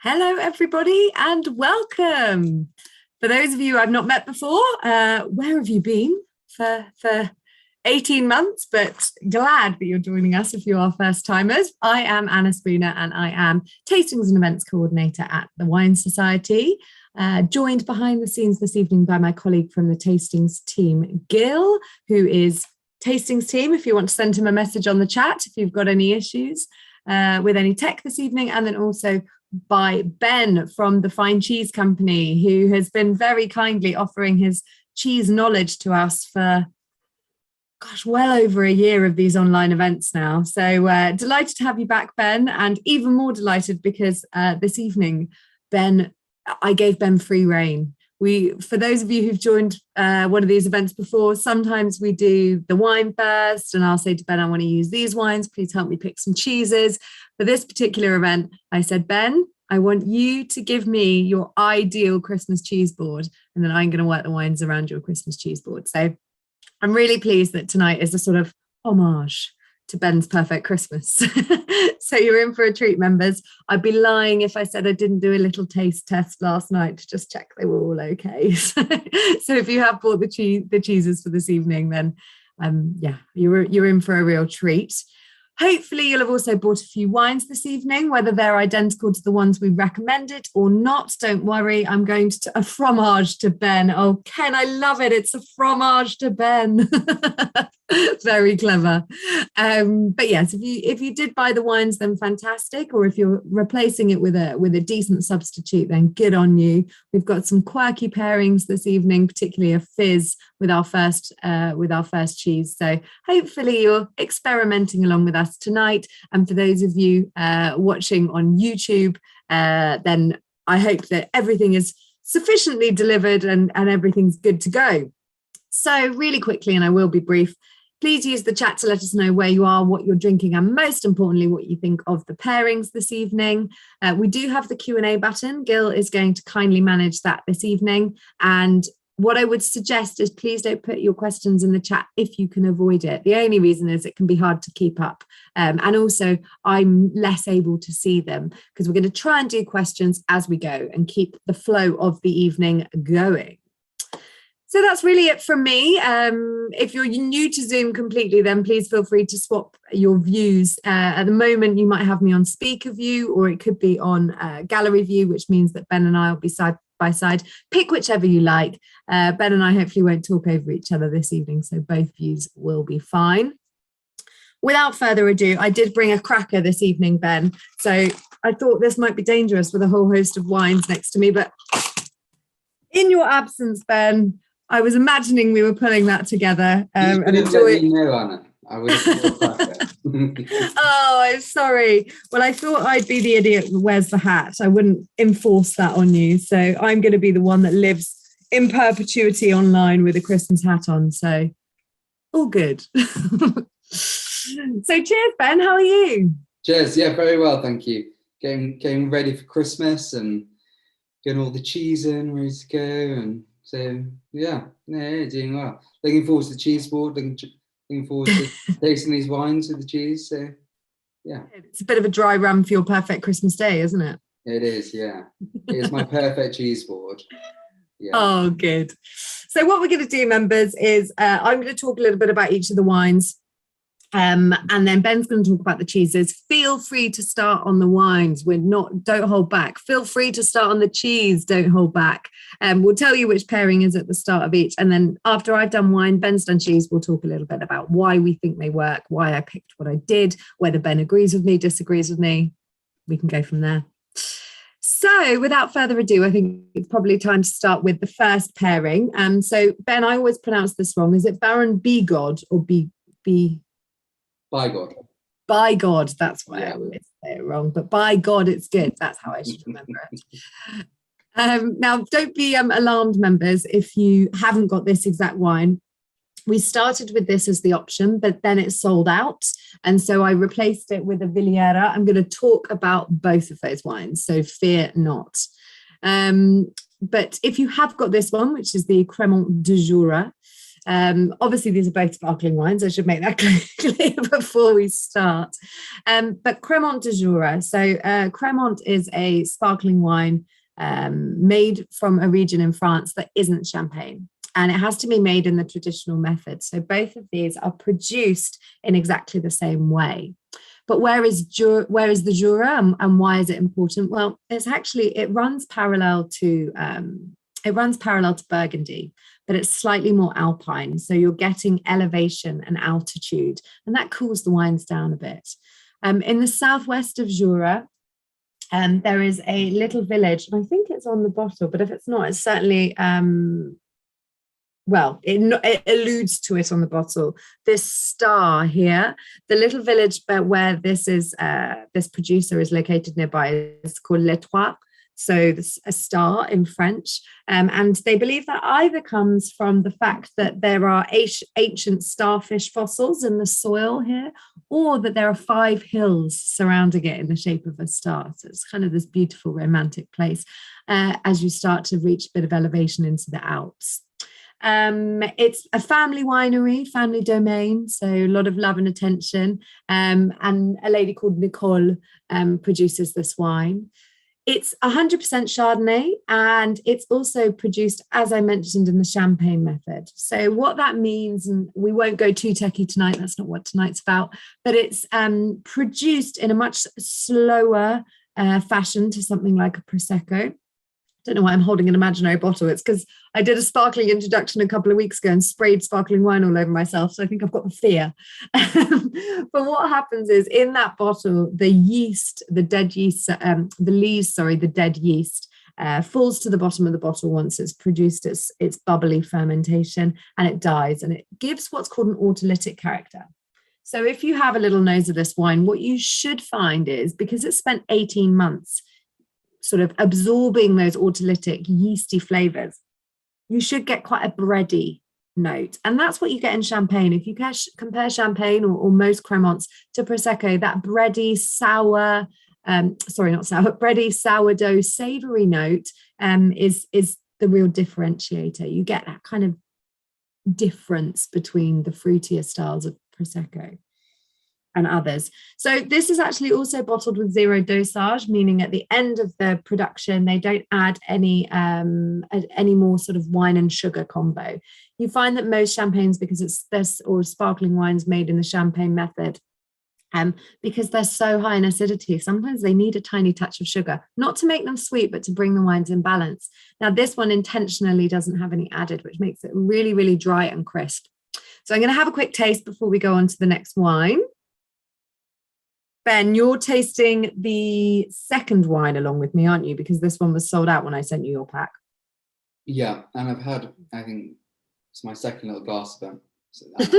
Hello, everybody, and welcome. For those of you I've not met before, where have you been for 18 months? But glad that you're joining us if you are first timers. I am Anna Spooner, and I am Tastings and Events Coordinator at the Wine Society. Joined behind the scenes this evening by my colleague from the Tastings team, Gil, who is Tastings team. If you want to send him a message on the chat, if you've got any issues with any tech this evening, and then also by Ben from the Fine Cheese Company, who has been very kindly offering his cheese knowledge to us for, well over a year of these online events now. So delighted to have you back, Ben, and even more delighted because this evening, I gave Ben free rein. For those of you who've joined one of these events before, sometimes we do the wine first, and I'll say to Ben, I want to use these wines, please help me pick some cheeses. For this particular event, I said, Ben, I want you to give me your ideal Christmas cheese board, and then I'm going to work the wines around your Christmas cheese board. So I'm really pleased that tonight is a sort of homage to Ben's perfect Christmas. So you're in for a treat, members. I'd be lying if I said I didn't do a little taste test last night to just check they were all okay. So if you have bought the cheeses for this evening, then you're in for a real treat. Hopefully you'll have also bought a few wines this evening, whether they're identical to the ones we recommended or not. Don't worry, I'm going to a fromage to Ben. Oh, Ken, I love it. It's a fromage to Ben. Very clever. But yes, if you did buy the wines, then fantastic. Or if you're replacing it with a decent substitute, then good on you. We've got some quirky pairings this evening, particularly a fizz with our first cheese. So hopefully you're experimenting along with us tonight. And for those of you watching on YouTube, then I hope that everything is sufficiently delivered and everything's good to go. So really quickly, and I will be brief, please use the chat to let us know where you are, what you're drinking, and most importantly, what you think of the pairings this evening. We do have the Q&A button. Gil is going to kindly manage that this evening. And what I would suggest is please don't put your questions in the chat if you can avoid it. The only reason is it can be hard to keep up. And also I'm less able to see them because we're going to try and do questions as we go and keep the flow of the evening going. So that's really it from me. If you're new to Zoom completely, then please feel free to swap your views. At the moment, you might have me on speaker view, or it could be on gallery view, which means that Ben and I will be side by side. Pick whichever you like. Ben and I hopefully won't talk over each other this evening, so both views will be fine. Without further ado, I did bring a cracker this evening, Ben. So I thought this might be dangerous with a whole host of wines next to me, but in your absence, Ben, I was imagining we were pulling that together and enjoying. Anna. I would have Oh, I'm sorry. Well, I thought I'd be the idiot who wears the hat. I wouldn't enforce that on you. So I'm going to be the one that lives in perpetuity online with a Christmas hat on. So all good. So cheers, Ben. How are you? Cheers. Yeah, very well. Thank you. Getting ready for Christmas and getting all the cheese in, ready to go. And so, yeah, doing well. Looking forward to the cheese board, looking forward to tasting these wines with the cheese. So, yeah. It's a bit of a dry run for your perfect Christmas day, isn't it? It is, yeah. It is my perfect cheese board. Yeah. Oh, good. So what we're going to do, members, is I'm going to talk a little bit about each of the wines. And then Ben's going to talk about the cheeses. Feel free to start on the wines. Don't hold back. Feel free to start on the cheese. Don't hold back. We'll tell you which pairing is at the start of each. And then after I've done wine, Ben's done cheese, we'll talk a little bit about why we think they work, why I picked what I did, whether Ben agrees with me, disagrees with me. We can go from there. So without further ado, I think it's probably time to start with the first pairing. So Ben, I always pronounce this wrong. Is it Baron Bigod or By God. By God, that's why I always say it wrong. But by God, it's good. That's how I should remember it. Now, don't be alarmed, members, if you haven't got this exact wine. We started with this as the option, but then it sold out. And so I replaced it with a Villiera. I'm going to talk about both of those wines, so fear not. But if you have got this one, which is the Crémant du Jura, Obviously, these are both sparkling wines. I should make that clear before we start. But Crémant du Jura. So Crémant is a sparkling wine made from a region in France that isn't Champagne. And it has to be made in the traditional method. So both of these are produced in exactly the same way. But where is the Jura and why is it important? Well, it runs parallel to Burgundy, but it's slightly more alpine. So you're getting elevation and altitude, and that cools the wines down a bit. In the southwest of Jura, there is a little village, and I think it's on the bottle, but if it's not, it's certainly it alludes to it on the bottle. This star here, the little village where this producer is located nearby is called Les Trois. So this a star in French. And they believe that either comes from the fact that there are ancient starfish fossils in the soil here, or that there are 5 hills surrounding it in the shape of a star. So it's kind of this beautiful romantic place as you start to reach a bit of elevation into the Alps. It's a family winery, family domain, so a lot of love and attention. And a lady called Nicole produces this wine. It's 100% Chardonnay, and it's also produced, as I mentioned, in the Champagne method. So what that means, and we won't go too techie tonight, that's not what tonight's about, but it's produced in a much slower fashion to something like a Prosecco. Don't know why I'm holding an imaginary bottle. It's because I did a sparkling introduction a couple of weeks ago and sprayed sparkling wine all over myself. So I think I've got the fear. But what happens is in that bottle, the dead yeast falls to the bottom of the bottle once it's produced its bubbly fermentation, and it dies, and it gives what's called an autolytic character. So if you have a little nose of this wine, what you should find is, because it's spent 18 months sort of absorbing those autolytic yeasty flavors, you should get quite a bready note. And that's what you get in Champagne. If you compare Champagne or most Crémants to Prosecco, that bready, sourdough, savory note is the real differentiator. You get that kind of difference between the fruitier styles of Prosecco and others. So this is actually also bottled with 0 dosage, meaning at the end of the production, they don't add any more sort of wine and sugar combo. You find that most champagnes, or sparkling wines made in the Champagne method, because they're so high in acidity, sometimes they need a tiny touch of sugar, not to make them sweet, but to bring the wines in balance. Now, this one intentionally doesn't have any added, which makes it really, really dry and crisp. So I'm going to have a quick taste before we go on to the next wine. Ben, you're tasting the second wine along with me, aren't you? Because this one was sold out when I sent you your pack. Yeah, and I've had, I think it's my second little glass of them. So that's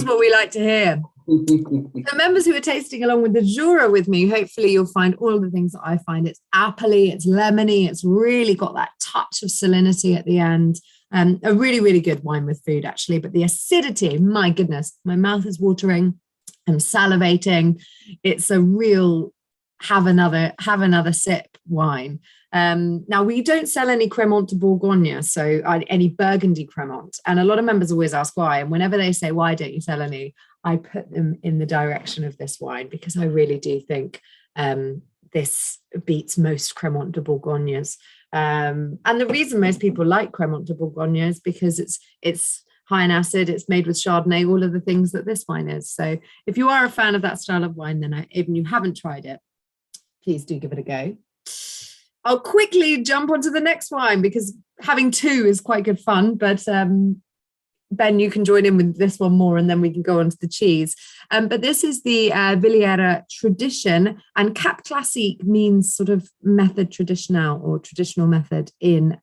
what we like to hear. The members who are tasting along with the Jura with me, hopefully you'll find all of the things that I find. It's appley, it's lemony, it's really got that touch of salinity at the end. A really, really good wine with food, actually. But the acidity, my goodness, my mouth is watering. I'm salivating. It's a real have another sip wine. Now, we don't sell any Crémant de Bourgogne, so any Burgundy Crémant. And a lot of members always ask why. And whenever they say, why don't you sell any, I put them in the direction of this wine, because I really do think this beats most Crémant de Bourgognes. And the reason most people like Crémant de Bourgogne is because it's high in acid, it's made with Chardonnay, all of the things that this wine is. So if you are a fan of that style of wine, then even you haven't tried it, please do give it a go. I'll quickly jump onto the next wine because having two is quite good fun, but Ben, you can join in with this one more and then we can go on to the cheese. But this is the Villiera tradition, and Cap Classique means sort of method traditional or traditional method in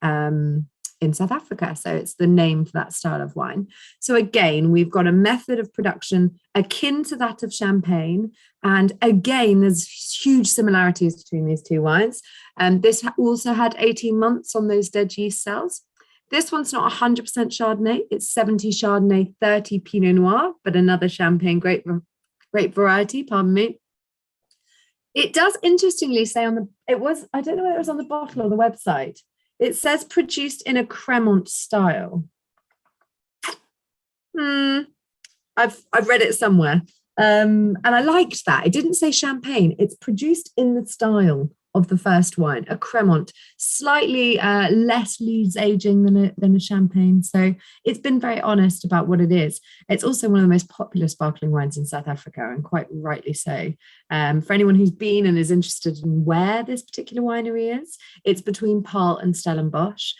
South Africa. So it's the name for that style of wine. So again, we've got a method of production akin to that of Champagne. And again, there's huge similarities between these two wines. This also had 18 months on those dead yeast cells. This one's not 100% Chardonnay. It's 70 Chardonnay, 30 Pinot Noir, but another Champagne grape variety, pardon me. It does interestingly say I don't know whether it was on the bottle or the website, It says produced in a Crémant style. I've read it somewhere. And I liked that. It didn't say champagne. It's produced in the style of the first wine, a Crémant, slightly less lees aging than a champagne. So it's been very honest about what it is. It's also one of the most popular sparkling wines in South Africa, and quite rightly so. For anyone who's been and is interested in where this particular winery is, it's between Paarl and Stellenbosch,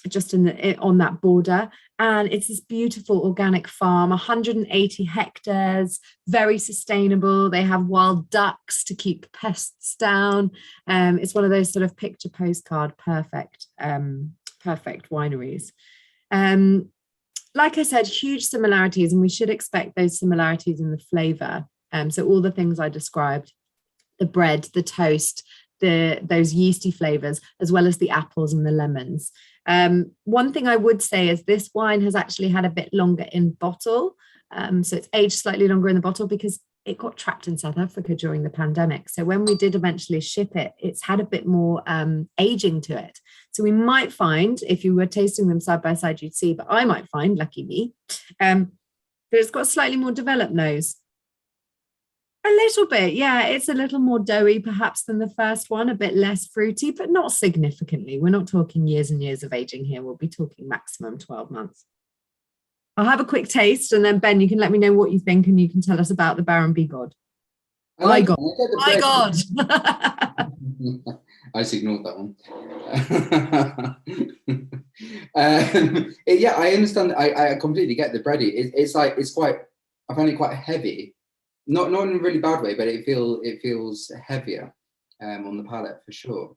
just on that border. And it's this beautiful organic farm, 180 hectares, very sustainable. They have wild ducks to keep pests down. It's one of those sort of picture postcard perfect wineries. Like I said, huge similarities, and we should expect those similarities in the flavour. So all the things I described, the bread, the toast, those yeasty flavours, as well as the apples and the lemons. One thing I would say is this wine has actually had a bit longer in bottle. So it's aged slightly longer in the bottle because it got trapped in South Africa during the pandemic. So when we did eventually ship it, it's had a bit more aging to it. So we might find, if you were tasting them side by side, you'd see, but I might find, lucky me, that it's got a slightly more developed nose. A little bit, yeah. It's a little more doughy perhaps than the first one, a bit less fruity, but not significantly. We're not talking years and years of aging here. We'll be talking maximum 12 months. I'll have a quick taste, and then Ben, you can let me know what you think, and you can tell us about the Baron Bigod. My God. My God. I just ignored that one. Yeah, I understand. I completely get the bready. It's quite, I find it quite heavy. Not in a really bad way, but it feels heavier on the palate for sure.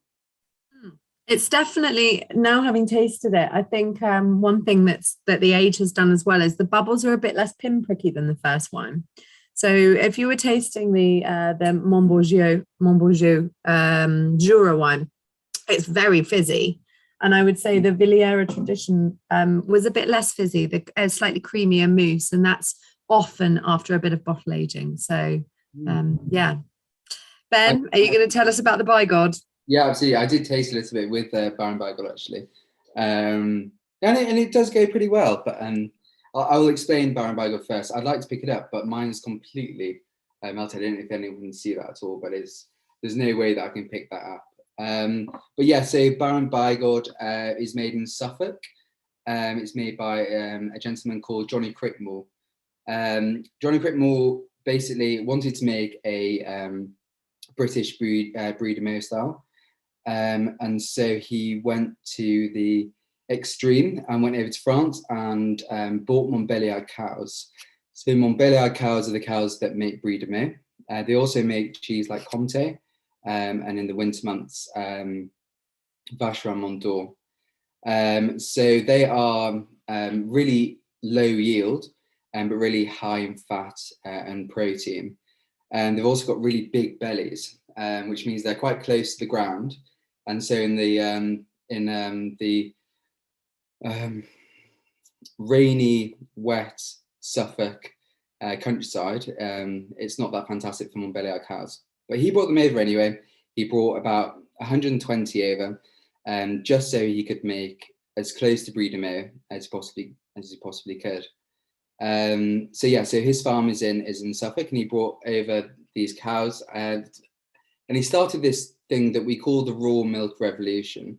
It's definitely, now having tasted it, I think one thing that the age has done as well is the bubbles are a bit less pinpricky than the first wine. So if you were tasting the Montbourgeau Jura wine, it's very fizzy. And I would say the Villiera tradition was a bit less fizzy, the slightly creamier mousse, and that's often after a bit of bottle aging. So yeah. Ben, are you going to tell us about the Bigod? Yeah, absolutely. I did taste a little bit with Baron Bigod actually, and it does go pretty well. But I will explain Baron Bigod first. I'd like to pick it up, but mine is completely melted. I don't know if anyone can see that at all, but there's no way that I can pick that up. But yeah, so Baron Bigod is made in Suffolk. It's made by a gentleman called Johnny Crickmore. Johnny Crickmore basically wanted to make a British Brie de Meaux style, and so he went to the extreme and went over to France and bought Montbéliard cows. So Montbéliard cows are the cows that make Brie de Meaux. They also make cheese like Comté, and in the winter months, Vacherin Mont d'Or. So they are really low yield, but really high in fat and protein. And they've also got really big bellies, which means they're quite close to the ground. And so in the rainy, wet Suffolk countryside, it's not that fantastic for Montbéliard cows. But he brought them over anyway. He brought about 120 over, just so he could make as close to Brie de Meaux as he possibly could. So yeah, so his farm is in Suffolk, and he brought over these cows, and he started this thing that we call the raw milk revolution,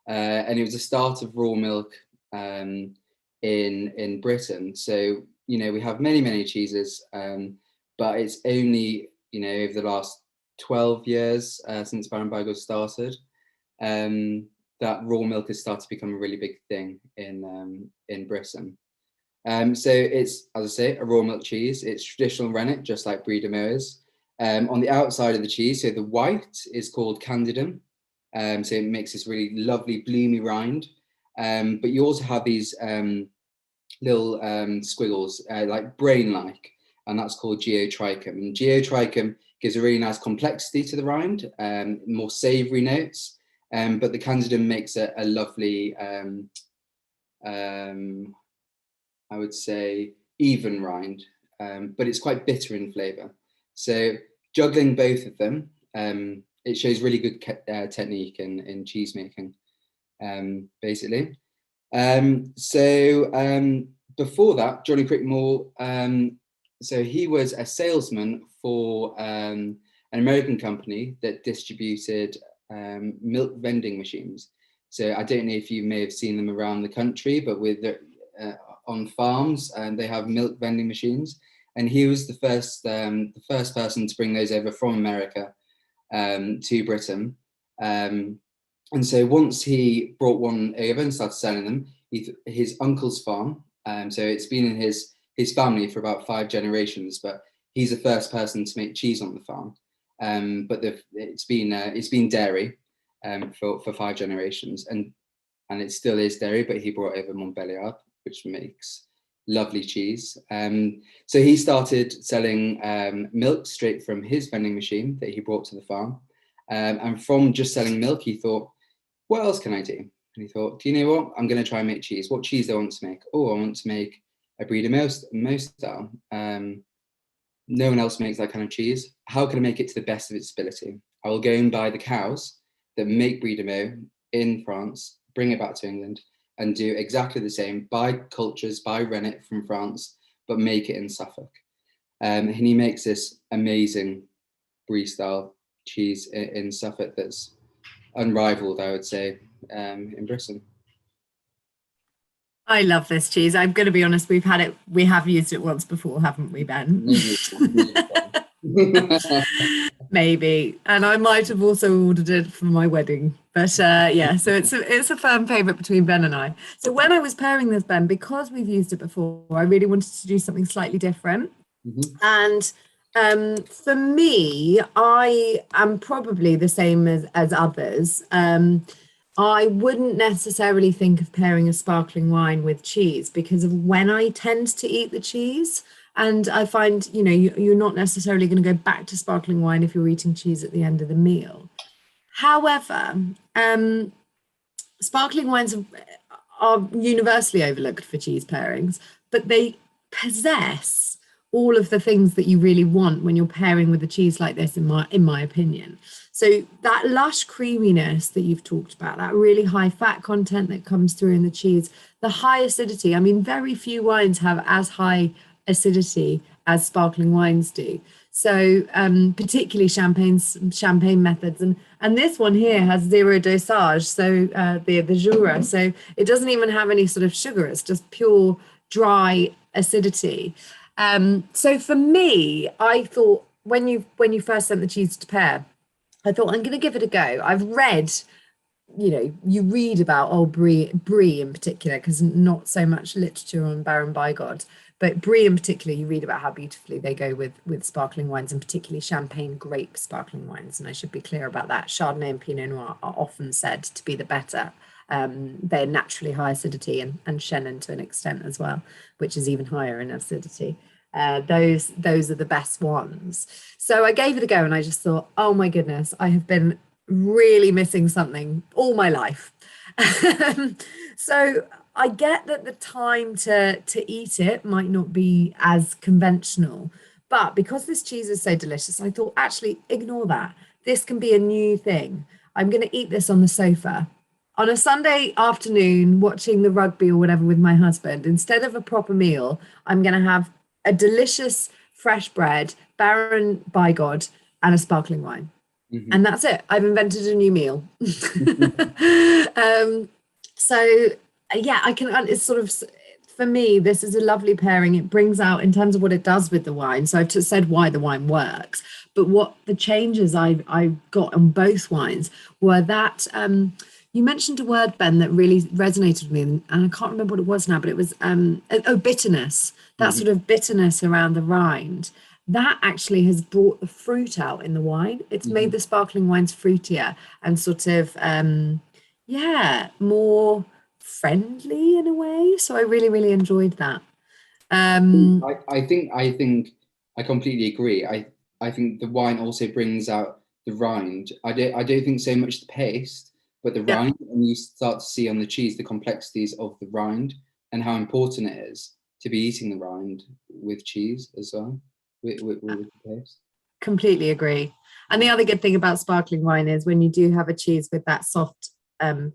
and it was the start of raw milk in Britain. So we have many cheeses, but it's only over the last 12 years since Baron Bigod started that raw milk has started to become a really big thing in Britain. So it's, as I say, a raw milk cheese. It's traditional rennet, just like Brie de Meaux is. On the outside of the cheese, so the white is called candidum. So it makes this really lovely bloomy rind. But you also have these little squiggles, like brain-like, and that's called geotrichum. And geotrichum gives a really nice complexity to the rind, more savoury notes. But the candidum makes a lovely, I would say, even rind, but it's quite bitter in flavour. So juggling both of them, it shows really good technique in cheese making. basically. Before that, Johnny Crickmore, so he was a salesman for an American company that distributed milk vending machines. So I don't know if you may have seen them around the country, but with on farms, and they have milk vending machines. And he was the first person to bring those over from America to Britain. And so once he brought one over and started selling them, his uncle's farm. So it's been in his family for about 5 generations, but he's the first person to make cheese on the farm. But it's been dairy for 5 generations, and it still is dairy. But he brought over Montbéliard, which makes lovely cheese. So he started selling milk straight from his vending machine that he brought to the farm. And from just selling milk, he thought, what else can I do? And he thought, do you know what? I'm going to try and make cheese. What cheese do I want to make? Oh, I want to make a Brie de Meaux style. No one else makes that kind of cheese. How can I make it to the best of its ability? I will go and buy the cows that make Brie de Meaux in France, bring it back to England, and do exactly the same, buy cultures, buy rennet from France, but make it in Suffolk. And he makes this amazing Brie style cheese in Suffolk that's unrivaled, I would say, in Britain. I love this cheese. I'm going to be honest, we have used it once before, haven't we, Ben? Maybe. And I might have also ordered it for my wedding. But yeah, so it's a firm favourite between Ben and I. So when I was pairing this, Ben, because we've used it before, I really wanted to do something slightly different. And for me, I am probably the same as others. I wouldn't necessarily think of pairing a sparkling wine with cheese because of when I tend to eat the cheese. And I find, you're not necessarily going to go back to sparkling wine if you're eating cheese at the end of the meal. However, sparkling wines are universally overlooked for cheese pairings, but they possess all of the things that you really want when you're pairing with a cheese like this, in my opinion. So that lush creaminess that you've talked about, that really high fat content that comes through in the cheese, the high acidity. I mean, very few wines have as high acidity as sparkling wines do. So particularly champagne methods, and this one here has 0 dosage, so the Jura, so it doesn't even have any sort of sugar. It's just pure dry acidity. So for me, I thought when you first sent the cheese to pair, I thought I'm going to give it a go. I've read, you read about Brie in particular, because not so much literature on Baron Bigod, but Brie in particular, you read about how beautifully they go with sparkling wines, and particularly champagne grape sparkling wines. And I should be clear about that. Chardonnay and Pinot Noir are often said to be the better. They're naturally high acidity, and Chenin to an extent as well, which is even higher in acidity. Those are the best ones. So I gave it a go, and I just thought, oh my goodness, I have been really missing something all my life. So I get that the time to eat it might not be as conventional, but because this cheese is so delicious, I thought, actually, ignore that. This can be a new thing. I'm going to eat this on the sofa on a Sunday afternoon, watching the rugby or whatever with my husband. Instead of a proper meal, I'm going to have a delicious fresh bread, Baron Bigod, and a sparkling wine. And that's it. I've invented a new meal. So yeah, it's sort of, for me, this is a lovely pairing. It brings out, in terms of what it does with the wine. So I've just said why the wine works, but what the changes I got on both wines were that, you mentioned a word, Ben, that really resonated with me, and I can't remember what it was now, but it was bitterness. That sort of bitterness around the rind. That actually has brought the fruit out in the wine. It's made the sparkling wines fruitier and sort of, more friendly in a way. So I really, really enjoyed that. I think I completely agree. I think the wine also brings out the rind. I don't think so much the paste, but the rind, and you start to see on the cheese the complexities of the rind and how important it is to be eating the rind with cheese as well, with the paste. Completely agree. And the other good thing about sparkling wine is when you do have a cheese with that soft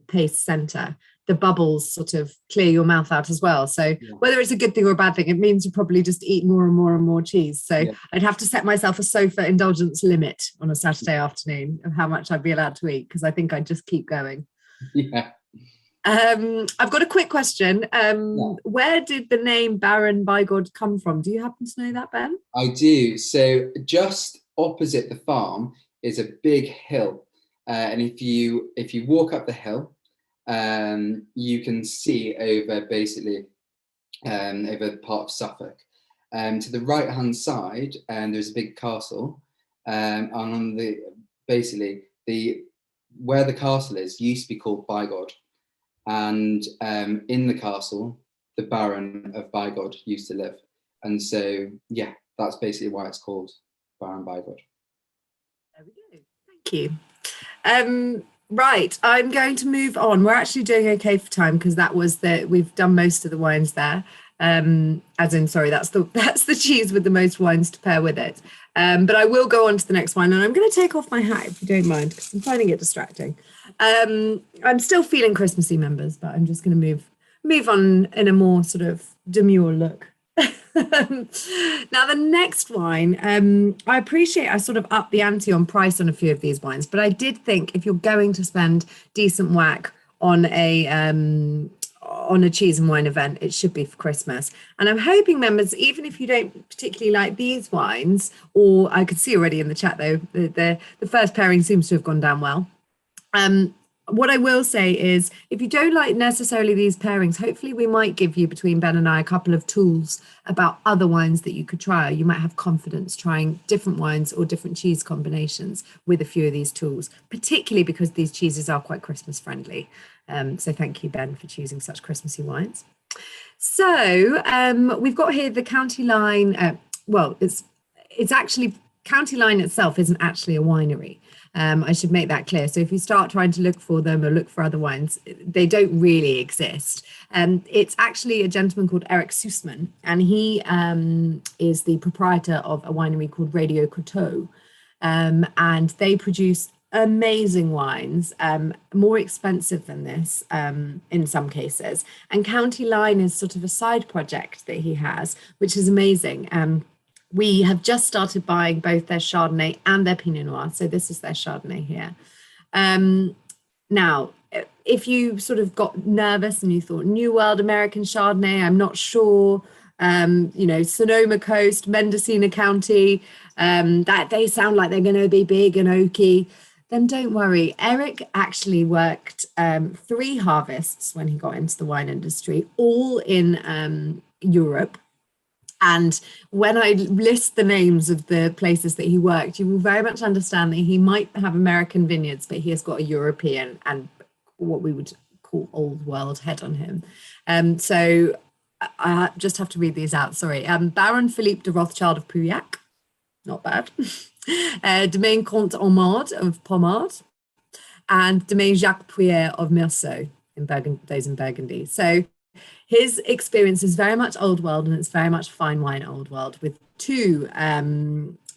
paste center, the bubbles sort of clear your mouth out as well. So whether it's a good thing or a bad thing, it means you probably just eat more and more and more cheese. So I'd have to set myself a sofa indulgence limit on a Saturday afternoon of how much I'd be allowed to eat, because I think I'd just keep going. Yeah. I've got a quick question. Where did the name Baron Bigod come from? Do you happen to know that, Ben? I do. So just opposite the farm is a big hill, and if you walk up the hill, you can see over basically over part of Suffolk. To the right hand side, there's a big castle, and on the basically where the castle is used to be called Bigod. And in the castle, the Baron of Bigod used to live. And so, yeah, that's basically why it's called Baron Bigod. There we go. Thank you. Right, I'm going to move on. We're actually doing okay for time, because we've done most of the wines there. That's the cheese with the most wines to pair with it. But I will go on to the next wine, and I'm going to take off my hat if you don't mind, because I'm finding it distracting. I'm still feeling Christmassy, members, but I'm just going to move on in a more sort of demure look. Now, the next wine, I appreciate I sort of upped the ante on price on a few of these wines, but I did think if you're going to spend decent whack on a cheese and wine event, it should be for Christmas. And I'm hoping, members, even if you don't particularly like these wines, or I could see already in the chat though, the first pairing seems to have gone down well. What I will say is, if you don't like necessarily these pairings, hopefully we might give you, between Ben and I, a couple of tools about other wines that you could try. Or you might have confidence trying different wines or different cheese combinations with a few of these tools, particularly because these cheeses are quite Christmas friendly. So thank you, Ben, for choosing such Christmassy wines. So we've got here the County Line. It's actually, County Line itself isn't actually a winery. I should make that clear. So if you start trying to look for them or look for other wines, they don't really exist. It's actually a gentleman called Eric Sussman, and he is the proprietor of a winery called Radio Coteaux, and they produce amazing wines, more expensive than this in some cases. And County Line is sort of a side project that he has, which is amazing. We have just started buying both their Chardonnay and their Pinot Noir. So this is their Chardonnay here. Now, if you sort of got nervous and you thought New World American Chardonnay, I'm not sure, Sonoma Coast, Mendocino County, that they sound like they're going to be big and oaky, then don't worry. Eric actually worked 3 harvests when he got into the wine industry, all in Europe. And when I list the names of the places that he worked, you will very much understand that he might have American vineyards, but he has got a European and what we would call old world head on him. So I just have to read these out. Sorry. Baron Philippe de Rothschild of Pauillac, not bad. Domaine Comte Ormard of Pommard, and Domaine Jacques Puyer of Meursault, those in Burgundy. So his experience is very much old world, and it's very much fine wine old world, with 2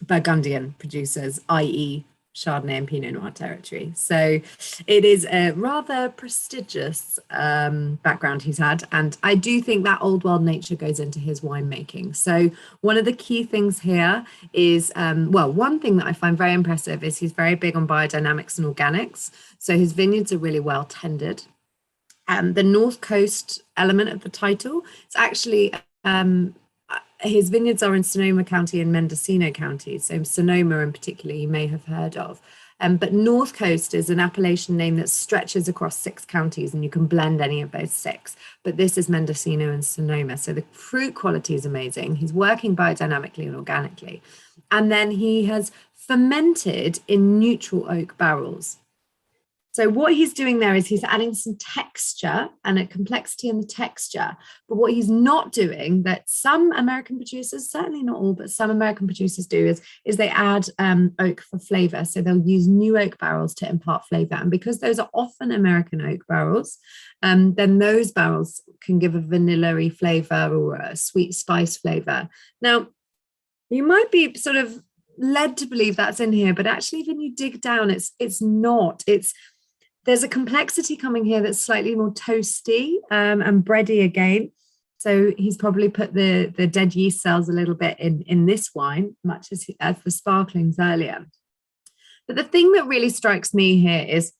Burgundian producers, i.e. Chardonnay and Pinot Noir territory. So it is a rather prestigious background he's had, and I do think that old world nature goes into his winemaking. So one of the key things here is, one thing that I find very impressive is he's very big on biodynamics and organics. So his vineyards are really well tended. The North Coast element of the title, it's actually, his vineyards are in Sonoma County and Mendocino County. So Sonoma in particular, you may have heard of. But North Coast is an appellation name that stretches across 6 counties, and you can blend any of those 6. But this is Mendocino and Sonoma. So the fruit quality is amazing. He's working biodynamically and organically. And then he has fermented in neutral oak barrels. So what he's doing there is he's adding some texture and a complexity in the texture. But what he's not doing, that some American producers, certainly not all, but some American producers do, is they add oak for flavor. So they'll use new oak barrels to impart flavor. And because those are often American oak barrels, then those barrels can give a vanilla-y flavor or a sweet spice flavor. Now, you might be sort of led to believe that's in here, but actually when you dig down, it's not. there's a complexity coming here that's slightly more toasty and bready again. So he's probably put the dead yeast cells a little bit in this wine, much as the sparklings earlier. But the thing that really strikes me here is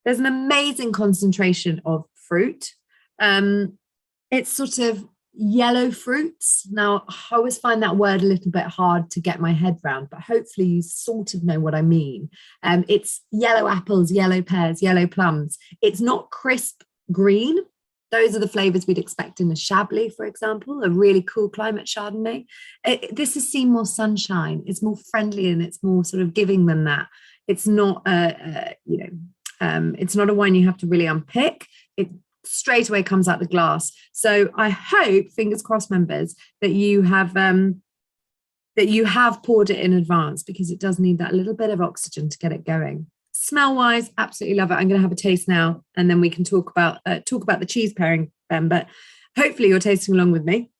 there's an amazing concentration of fruit. It's sort of yellow fruits. Now, I always find that word a little bit hard to get my head around, but hopefully you sort of know what I mean. It's yellow apples, yellow pears, yellow plums. It's not crisp green. Those are the flavors we'd expect in a Chablis, for example, a really cool climate Chardonnay. This has seen more sunshine. It's more friendly and it's more sort of giving than that. It's not, it's not a wine you have to really unpick. It straight away comes out the glass. So I hope, fingers crossed, members, that you have poured it in advance, because it does need that little bit of oxygen to get it going. Smell wise, absolutely love it. I'm going to have a taste now, and then we can talk about the cheese pairing, Ben. But hopefully you're tasting along with me.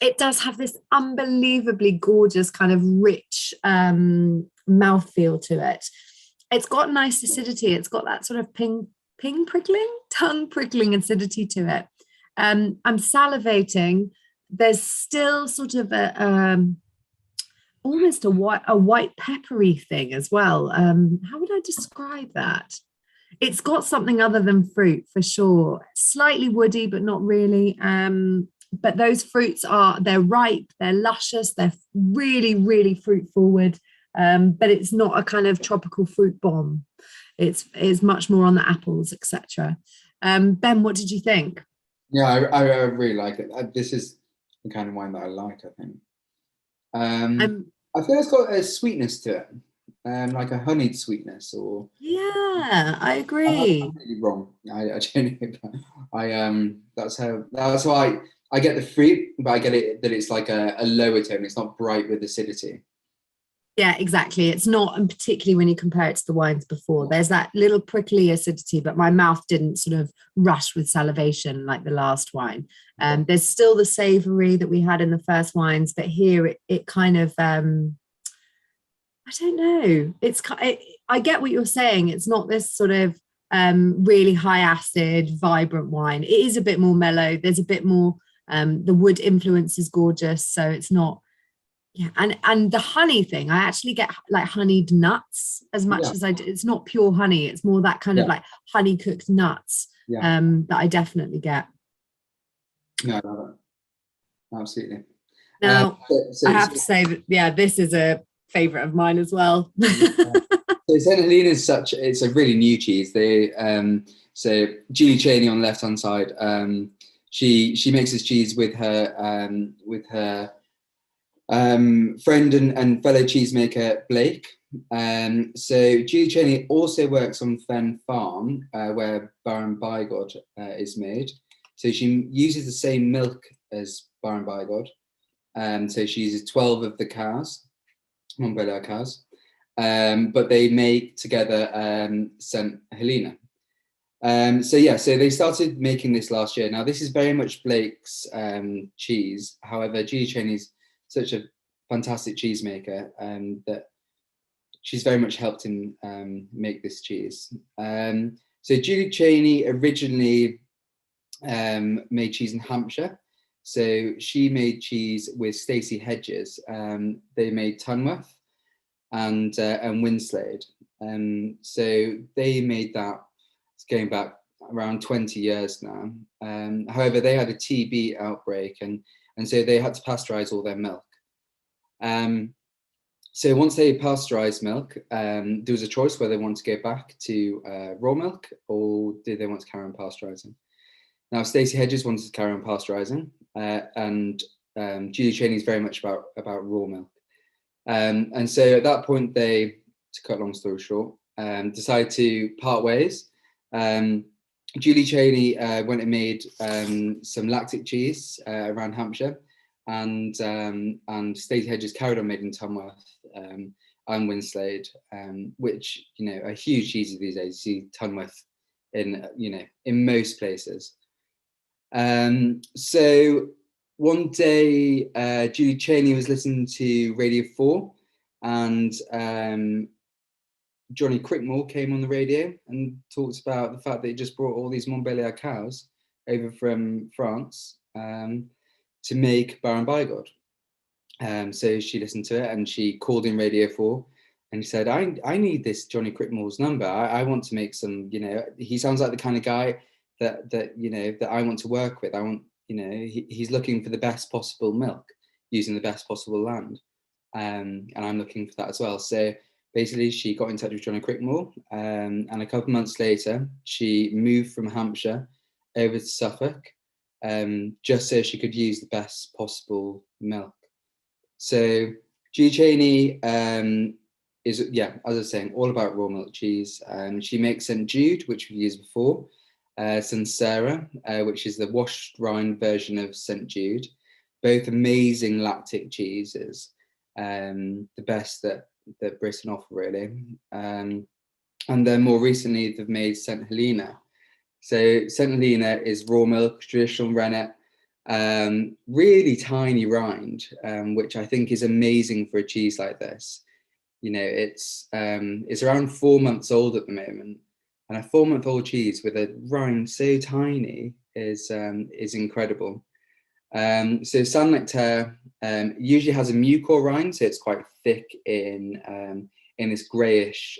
It does have this unbelievably gorgeous kind of rich mouthfeel to it. It's got nice acidity. It's got that sort of tongue prickling acidity to it. I'm salivating. There's still sort of almost a white peppery thing as well. How would I describe that? It's got something other than fruit for sure. Slightly woody, but not really. But those fruits they're ripe, they're luscious, they're really, really fruit forward. But it's not a kind of tropical fruit bomb. It's much more on the apples, etc. Ben, what did you think? Yeah, I really like it. This is the kind of wine that I like, I think. I feel it's got a sweetness to it, like a honeyed sweetness, or yeah, I agree. I'm really wrong. I genuinely, that's why I get the fruit, but I get it that it's like a lower tone. It's not bright with acidity. Yeah, exactly. It's not, and particularly when you compare it to the wines before, there's that little prickly acidity, but my mouth didn't sort of rush with salivation like the last wine. There's still the savory that we had in the first wines, but here it kind of, I don't know. I get what you're saying. It's not this sort of really high acid, vibrant wine. It is a bit more mellow. There's a bit more, the wood influence is gorgeous. So it's not, yeah, and the honey thing, I actually get like honeyed nuts as much as I do. It's not pure honey, it's more that kind of like honey cooked nuts that I definitely get. No, I love it. Absolutely. Now, I have to say that, this is a favourite of mine as well. So St. Helena's it's a really new cheese. So Julie Cheney on the left hand side, she makes this cheese with her friend and fellow cheesemaker Blake. So Julie Cheney also works on Fen Farm, where Baron Bigod is made. So she uses the same milk as Baron Bigod. So she uses 12 of the cows, Montbéliard cows. But they make together St. Helena. So they started making this last year. Now this is very much Blake's cheese. However, Julie Cheney's such a fantastic cheesemaker that she's very much helped him make this cheese. So Julie Cheney originally made cheese in Hampshire. So she made cheese with Stacey Hedges. They made Tunworth and Winslade. So they made that, it's going back around 20 years now. However, they had a TB outbreak and so they had to pasteurize all their milk. So once they pasteurized milk, there was a choice whether they wanted to go back to raw milk or did they want to carry on pasteurizing. Now, Stacey Hedges wanted to carry on pasteurizing, and Julie Cheney is very much about raw milk. And so at that point, they, to cut a long story short, decided to part ways. Julie Cheney went and made some lactic cheese around Hampshire, and Stacey Hedges carried on making Tunworth and Winslade, which are huge cheeses these days. You see Tunworth in most places. So one day, Julie Cheney was listening to Radio 4, and Johnny Crickmore came on the radio and talked about the fact that he just brought all these Montbéliard cows over from France to make Baron Bigod. So she listened to it and she called in Radio 4 and she said, I need this Johnny Crickmore's number. I want to make some, you know, he sounds like the kind of guy that you know, that I want to work with. I want, you know, he's looking for the best possible milk using the best possible land. And I'm looking for that as well. So basically she got in touch with Johnny Crickmore, and a couple of months later, she moved from Hampshire over to Suffolk, just so she could use the best possible milk. So Julie Cheney is, yeah, as I was saying, all about raw milk cheese. She makes St. Jude, which we've used before, St. Sarah, which is the washed rind version of St. Jude, both amazing lactic cheeses, the best that Britain offer, really. And then more recently, they've made St. Helena. So St. Helena is raw milk, traditional rennet, really tiny rind, which I think is amazing for a cheese like this. You know, it's around 4 months old at the moment, and a 4-month-old cheese with a rind so tiny is incredible. So Saint Nectaire usually has a mucor rind, so it's quite thick in this greyish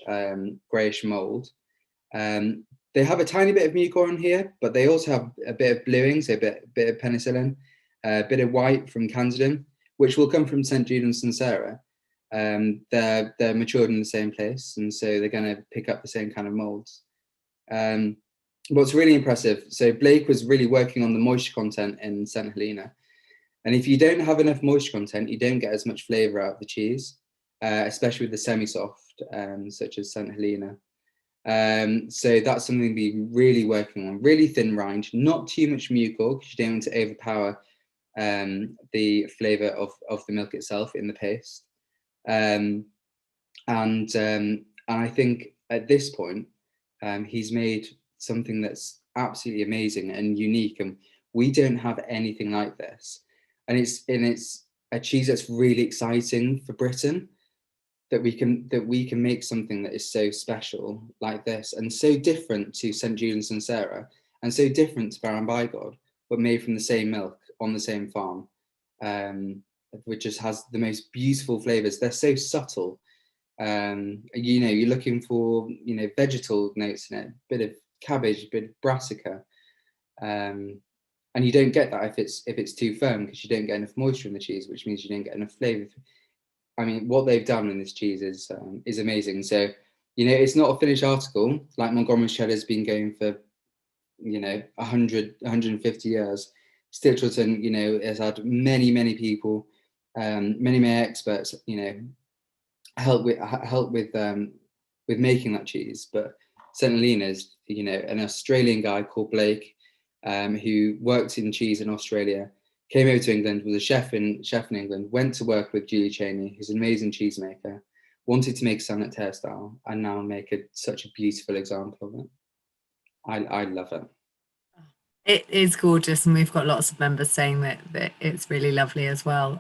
mould. They have a tiny bit of mucor in here, but they also have a bit of bluing, so a bit of penicillin, a bit of white from Candidum, which will come from St. Jude and St. Sarah. They're matured in the same place, and so they're going to pick up the same kind of moulds. What's really impressive, so Blake was really working on the moisture content in St. Helena, and if you don't have enough moisture content, you don't get as much flavour out of the cheese, especially with the semi-soft, such as St. Helena. So that's something we're really working on. Really thin rind, not too much mucor, because you don't want to overpower the flavour of the milk itself in the paste. And I think at this point, he's made something that's absolutely amazing and unique, and we don't have anything like this. And it's a cheese that's really exciting for Britain, that we can make something that is so special like this, and so different to St. Jude and St. Sarah, and so different to Baron Bigod, but made from the same milk on the same farm, which just has the most beautiful flavors. They're so subtle. You know, you're looking for, you know, vegetal notes in it, a bit of cabbage, a bit of brassica, and you don't get that if it's too firm, because you don't get enough moisture in the cheese, which means you don't get enough flavor. I mean, what they've done in this cheese is amazing. So, you know, it's not a finished article. Like Montgomery's cheddar has been going for, you know, 150 years. Stichelton, you know, has had many people, many experts, you know, help with making that cheese. But St. Helena's, you know, an Australian guy called Blake, who worked in cheese in Australia, came over to England, was a chef in England, went to work with Julie Cheney, who's an amazing cheesemaker, wanted to make Saint Nectaire style, and now make such a beautiful example of it. I love it. It is gorgeous, and we've got lots of members saying that it's really lovely as well.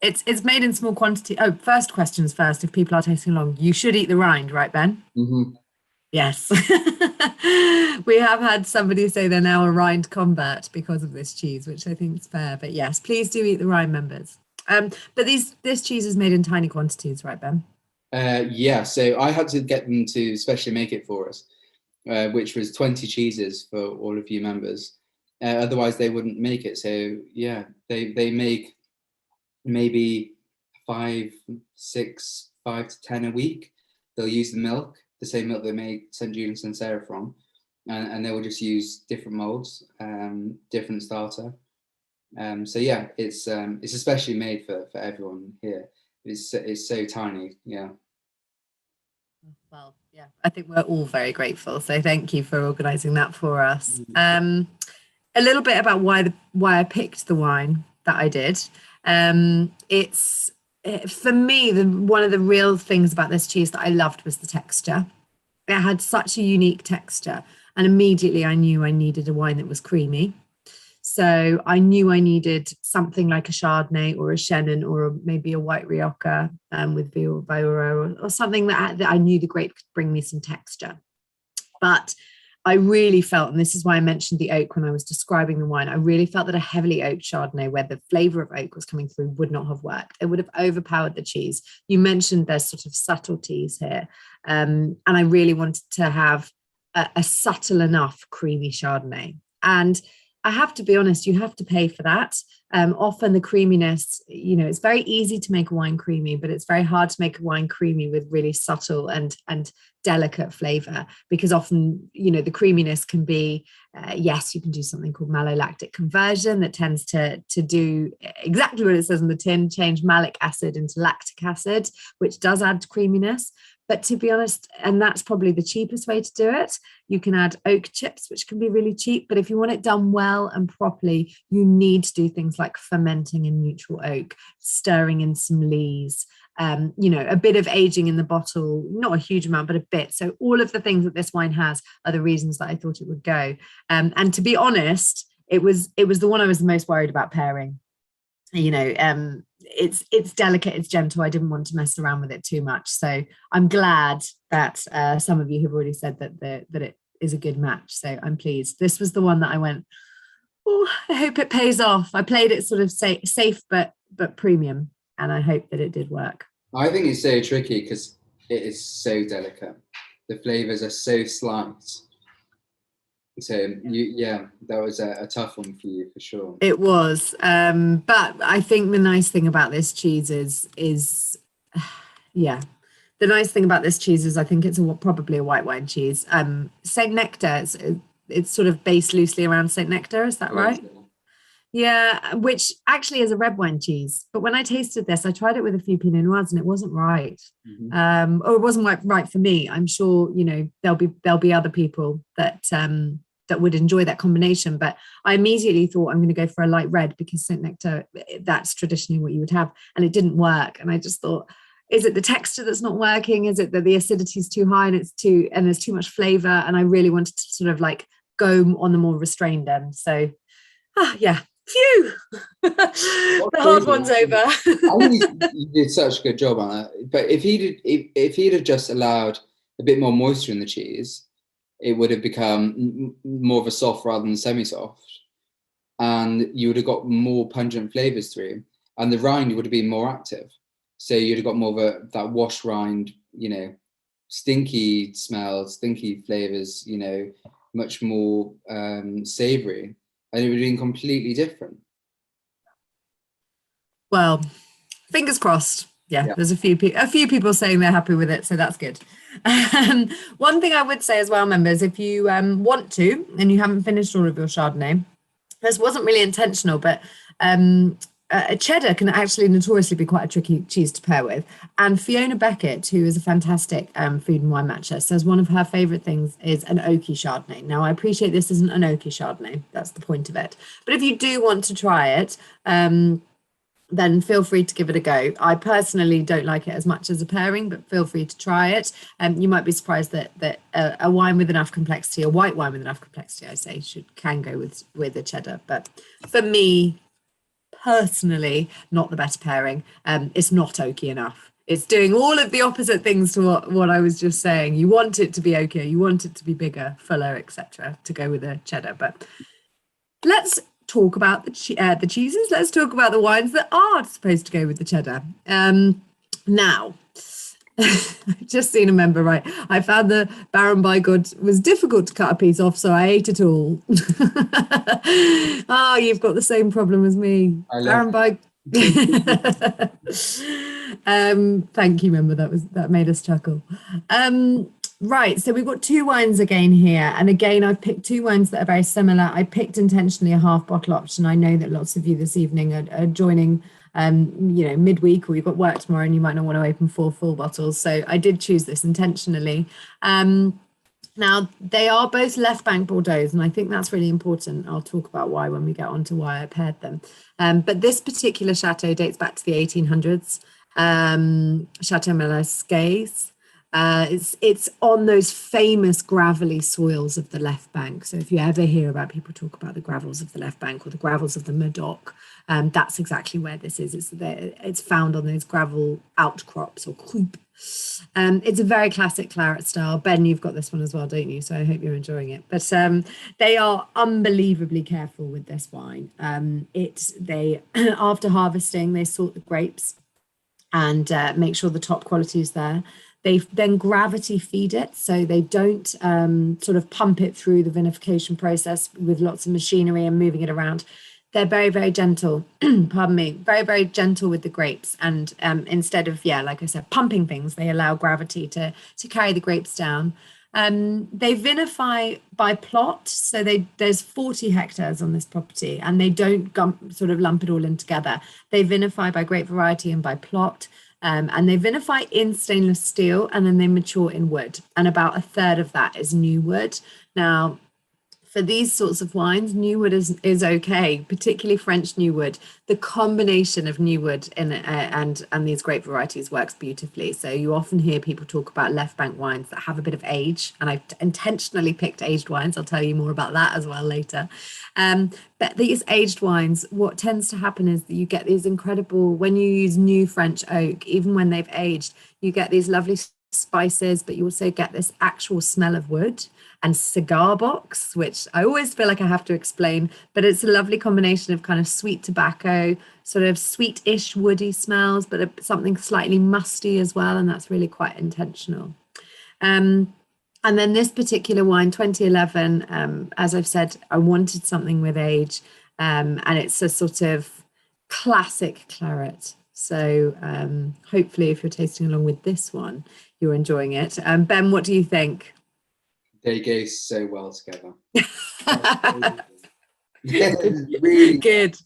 It's made in small quantity. Oh, first questions first. If people are tasting along, you should eat the rind, right, Ben? Mm-hmm. Yes. We have had somebody say they're now a rind convert because of this cheese, which I think is fair. But yes, please do eat the rind, members. But this cheese is made in tiny quantities, right, Ben? Yeah, so I had to get them to specially make it for us, which was 20 cheeses for all of you members. Otherwise, they wouldn't make it. So yeah, they make maybe 5 to 10 a week. They'll use the milk, the same milk they make St. Jude and St. Sarah from, and they will just use different molds, different starter. So yeah, it's especially made for everyone here. It's so tiny, yeah. Well, yeah, I think we're all very grateful. So thank you for organising that for us. A little bit about why I picked the wine that I did. It's for me, one of the real things about this cheese that I loved was the texture. It had such a unique texture, and immediately I knew I needed a wine that was creamy. So I knew I needed something like a Chardonnay or a Chenin or maybe a white Rioja with Villiera or something that I knew the grape could bring me some texture. But I really felt, and this is why I mentioned the oak when I was describing the wine, I really felt that a heavily oaked Chardonnay where the flavour of oak was coming through would not have worked. It would have overpowered the cheese. You mentioned there's sort of subtleties here. And I really wanted to have a subtle enough creamy Chardonnay. And I have to be honest, you have to pay for that. Often the creaminess, it's very easy to make a wine creamy, but it's very hard to make a wine creamy with really subtle and delicate flavor, because often, the creaminess can be, yes, you can do something called malolactic conversion that tends to do exactly what it says on the tin, change malic acid into lactic acid, which does add creaminess. But to be honest, and that's probably the cheapest way to do it, you can add oak chips, which can be really cheap. But if you want it done well and properly, you need to do things like fermenting in neutral oak, stirring in some lees, a bit of aging in the bottle, not a huge amount, but a bit. So all of the things that this wine has are the reasons that I thought it would go. And to be honest, it was the one I was the most worried about pairing. It's delicate, it's gentle. I didn't want to mess around with it too much. So I'm glad that some of you have already said that it is a good match. So I'm pleased. This was the one that I went, oh, I hope it pays off. I played it sort of safe but premium, and I hope that it did work. I think it's so tricky because it is so delicate. The flavors are so slight. So that was a tough one for you for sure. It was, but I think the nice thing about this cheese is the nice thing about this cheese is I think it's probably a white wine cheese. Saint Nectar, it's sort of based loosely around Saint Nectar, is that right? Yeah, which actually is a red wine cheese. But when I tasted this, I tried it with a few Pinot Noirs and it wasn't right. Mm-hmm. Or it wasn't right for me. I'm sure, there'll be other people that would enjoy that combination. But I immediately thought I'm going to go for a light red because Saint Nectar, that's traditionally what you would have. And it didn't work. And I just thought, is it the texture that's not working? Is it that the acidity is too high and there's too much flavor? And I really wanted to sort of like go on the more restrained end. So, phew, the hard one's over. I think you did such a good job on that. But if he'd have just allowed a bit more moisture in the cheese, it would have become more of a soft rather than semi-soft, and you would have got more pungent flavors through, and the rind would have been more active. So you'd have got more of that wash rind, stinky smells, stinky flavors, much more savory. And it would have been completely different. Well, fingers crossed. Yeah, there's a few people saying they're happy with it, so that's good. One thing I would say as well, members, if you want to, and you haven't finished all of your Chardonnay, this wasn't really intentional, but a cheddar can actually notoriously be quite a tricky cheese to pair with. And Fiona Beckett, who is a fantastic food and wine matcher, says one of her favourite things is an oaky Chardonnay. Now, I appreciate this isn't an oaky Chardonnay. That's the point of it. But if you do want to try it, then feel free to give it a go. I personally don't like it as much as a pairing, but feel free to try it. You might be surprised that a wine with enough complexity, a white wine with enough complexity, I say, can go with a cheddar. But for me, personally, not the better pairing. It's not oaky enough. It's doing all of the opposite things to what I was just saying. You want it to be oaky, you want it to be bigger, fuller, etc., to go with a cheddar. But let's talk about the cheeses. Let's talk about the wines that are supposed to go with the cheddar. Now, I've just seen a member write, I found the Baron Bigod was difficult to cut a piece off, so I ate it all. Oh, you've got the same problem as me. Baron Bigod. Thank you, member. That made us chuckle. Right, so we've got two wines again here, and again I've picked two wines that are very similar. I picked intentionally a half bottle option. I know that lots of you this evening are joining midweek, or you've got work tomorrow and you might not want to open 4 full bottles, so I did choose this intentionally. Now they are both left bank Bordeaux, and I think that's really important. I'll talk about why when we get on to why I paired them, but this particular chateau dates back to the 1800s. Château Malescasse. It's on those famous gravelly soils of the left bank. So if you ever hear about people talk about the gravels of the left bank or the gravels of the Médoc, that's exactly where this is. It's found on those gravel outcrops or croup. It's a very classic claret style. Ben, you've got this one as well, don't you? So I hope you're enjoying it. But they are unbelievably careful with this wine. They after harvesting, they sort the grapes and make sure the top quality is there. They then gravity feed it, so they don't sort of pump it through the vinification process with lots of machinery and moving it around. They're very, very gentle, pardon me, very, very gentle with the grapes. And instead of, like I said, pumping things, they allow gravity to carry the grapes down. They vinify by plot. So there's 40 hectares on this property, and they don't sort of lump it all in together. They vinify by grape variety and by plot. And they vinify in stainless steel, and then they mature in wood. And about a third of that is new wood. Now, for these sorts of wines, new wood is okay, particularly French new wood. The combination of new wood and these grape varieties works beautifully. So you often hear people talk about left bank wines that have a bit of age, and I've intentionally picked aged wines. I'll tell you more about that as well later. But these aged wines, what tends to happen is that you get these incredible, when you use new French oak, even when they've aged, you get these lovely spices, but you also get this actual smell of wood and cigar box, which I always feel like I have to explain, but it's a lovely combination of kind of sweet tobacco, sort of sweet-ish woody smells, but something slightly musty as well, and that's really quite intentional. And then this particular wine, 2011, as I've said, I wanted something with age, and it's a sort of classic claret. So hopefully if you're tasting along with this one, you're enjoying it. Ben, what do you think? They go so well together. Really good.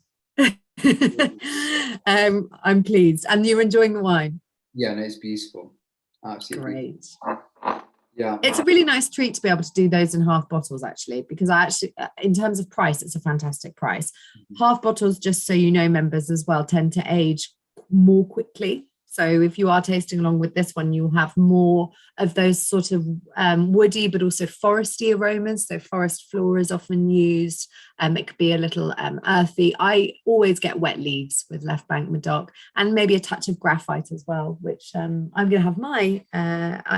I'm pleased. And you're enjoying the wine? Yeah, no, it's beautiful. Absolutely great. Beautiful. Yeah, it's a really nice treat to be able to do those in half bottles, actually, because I actually, in terms of price, it's a fantastic price. Half bottles, just so you know, members as well, tend to age more quickly. So if you are tasting along with this one, you'll have more of those sort of woody, but also foresty aromas. So forest flora is often used. It could be a little earthy. I always get wet leaves with left bank Médoc, and maybe a touch of graphite as well, which I'm going to have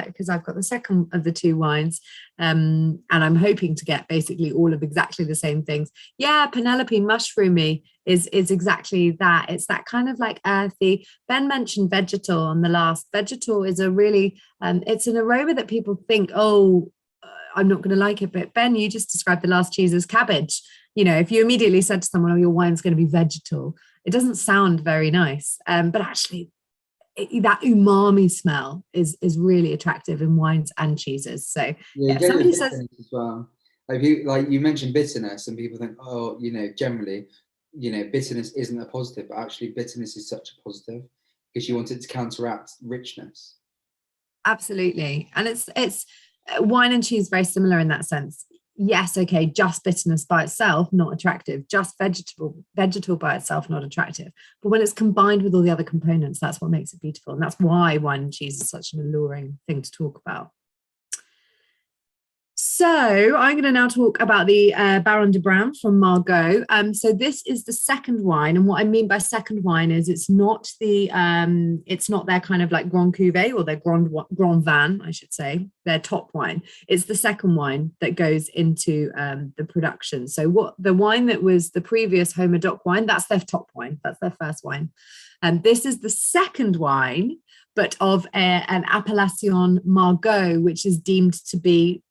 because I've got the second of the two wines. And I'm hoping to get basically all of exactly the same things. Yeah, Penelope, mushroomy is exactly that. It's that kind of like earthy. Ben mentioned vegetal on the last. Vegetal is a really, it's an aroma that people think, I'm not going to like it. But Ben, you just described the last cheese as cabbage. You know, if you immediately said to someone, your wine's going to be vegetal, it doesn't sound very nice. But actually, that umami smell is really attractive in wines and cheeses. So somebody says as well. Like you mentioned bitterness, and people think, generally, bitterness isn't a positive, but actually bitterness is such a positive because you want it to counteract richness. Absolutely. And it's wine and cheese very similar in that sense. Yes, okay, just bitterness by itself, not attractive. Just vegetal by itself, not attractive. But when it's combined with all the other components, that's what makes it beautiful. And that's why wine and cheese is such an alluring thing to talk about. So I'm going to now talk about the Baron de Brane from Margaux. So this is the second wine, and what I mean by second wine is it's not their kind of like Grand Cuvée or their Grand Vin, I should say, their top wine. It's the second wine that goes into the production. So what the wine that was the previous Haut-Médoc wine, that's their top wine, that's their first wine. And this is the second wine, but of an Appellation Margaux, which is deemed to be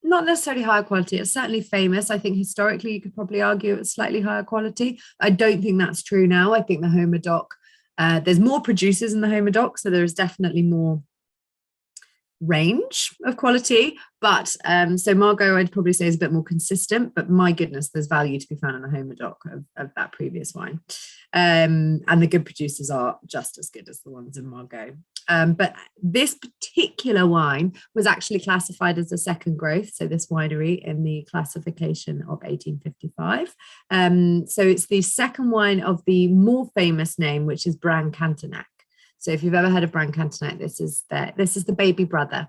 not necessarily higher quality. It's certainly famous. I think historically you could probably argue it's slightly higher quality. I don't think that's true now. I think the Haut-Médoc, there's more producers in the Haut-Médoc, so there is definitely more range of quality. But so Margaux, I'd probably say, is a bit more consistent, but my goodness, there's value to be found in the Haut-Médoc of that previous wine. And the good producers are just as good as the ones in Margaux. But this particular wine was actually classified as a second growth, so this winery in the classification of 1855. So it's the second wine of the more famous name, which is Brane Cantenac. So if you've ever heard of Brand Cantonite, this is the baby brother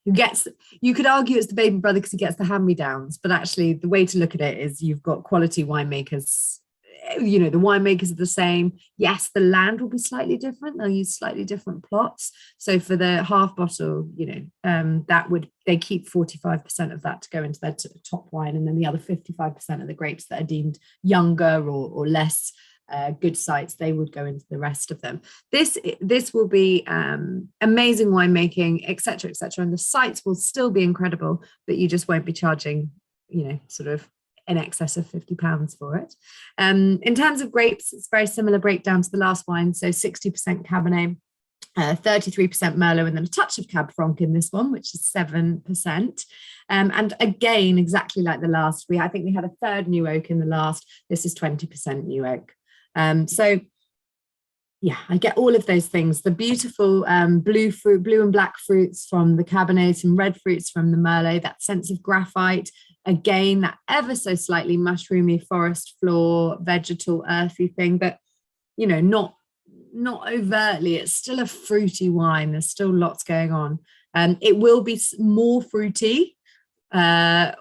who gets, you could argue it's the baby brother because he gets the hand-me-downs, but actually the way to look at it is you've got quality winemakers. You know, the winemakers are the same. Yes, the land will be slightly different. They'll use slightly different plots. So for the half bottle, they keep 45% of that to go into their top wine, and then the other 55% of the grapes that are deemed younger or less good sites, they would go into the rest of them. This will be amazing winemaking, etc., etc., and the sites will still be incredible, but you just won't be charging, sort of in excess of £50 for it. In terms of grapes, it's very similar breakdown to the last wine. So 60% Cabernet, 33% Merlot, and then a touch of Cab Franc in this one, which is 7%. And again, exactly like the last, I think we had a third new oak in the last. This is 20% new oak. So yeah, I get all of those things. The beautiful blue and black fruits from the Cabernet, some red fruits from the Merlot, that sense of graphite. Again, that ever so slightly mushroomy forest floor, vegetal, earthy thing, but not overtly. It's still a fruity wine. There's still lots going on. It will be more fruity. I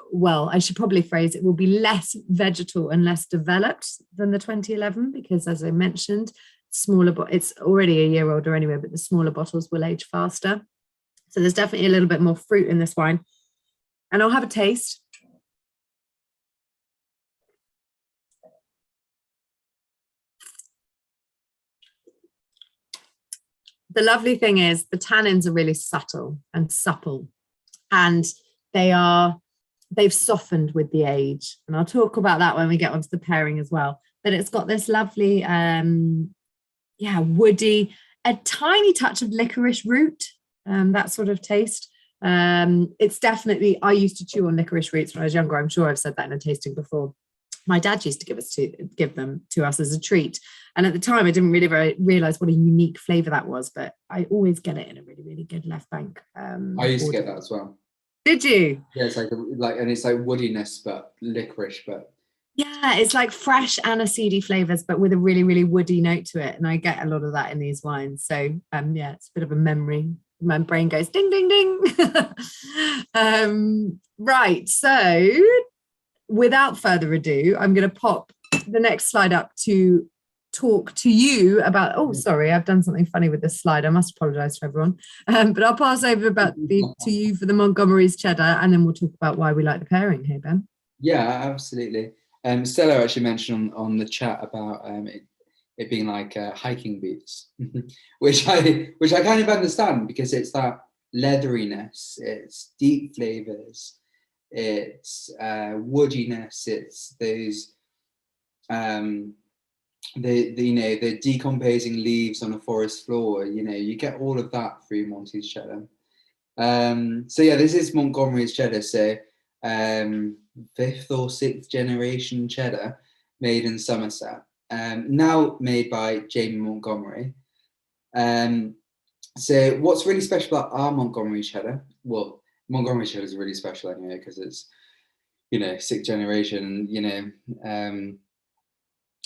should probably phrase it will be less vegetal and less developed than the 2011, because as I mentioned, smaller, it's already a year older anyway, but the smaller bottles will age faster. So there's definitely a little bit more fruit in this wine. And I'll have a taste. The lovely thing is the tannins are really subtle and supple, and they've softened with the age. And I'll talk about that when we get onto the pairing as well. But it's got this lovely, woody, a tiny touch of licorice root, that sort of taste. It's definitely, I used to chew on licorice roots when I was younger. I'm sure I've said that in a tasting before. My dad used to give them to us as a treat. And at the time, I didn't really realize what a unique flavor that was, but I always get it in a really, really good left bank. I used to get that as well. Did you? Yeah, it's and it's like woodiness, but licorice, but yeah, it's like fresh aniseedy flavors, but with a really, really woody note to it. And I get a lot of that in these wines. So it's a bit of a memory. My brain goes ding, ding, ding. Right. So without further ado, I'm going to pop the next slide up to talk to you about, sorry, I've done something funny with this slide. I must apologize to everyone. But I'll pass over to you for the Montgomery's Cheddar, and then we'll talk about why we like the pairing here, Ben. Yeah, absolutely. Stella actually mentioned on the chat about it being like hiking boots, which I kind of understand, because it's that leatheriness, it's deep flavors, it's woodiness, it's those the decomposing leaves on a forest floor. You get all of that through Monty's Cheddar. So yeah, this is Montgomery's Cheddar, so 5th or 6th generation cheddar, made in Somerset, now made by Jamie Montgomery. So what's really special about our Montgomery Cheddar? Well, Montgomery Cheddar is really special anyway, because it's 6th generation,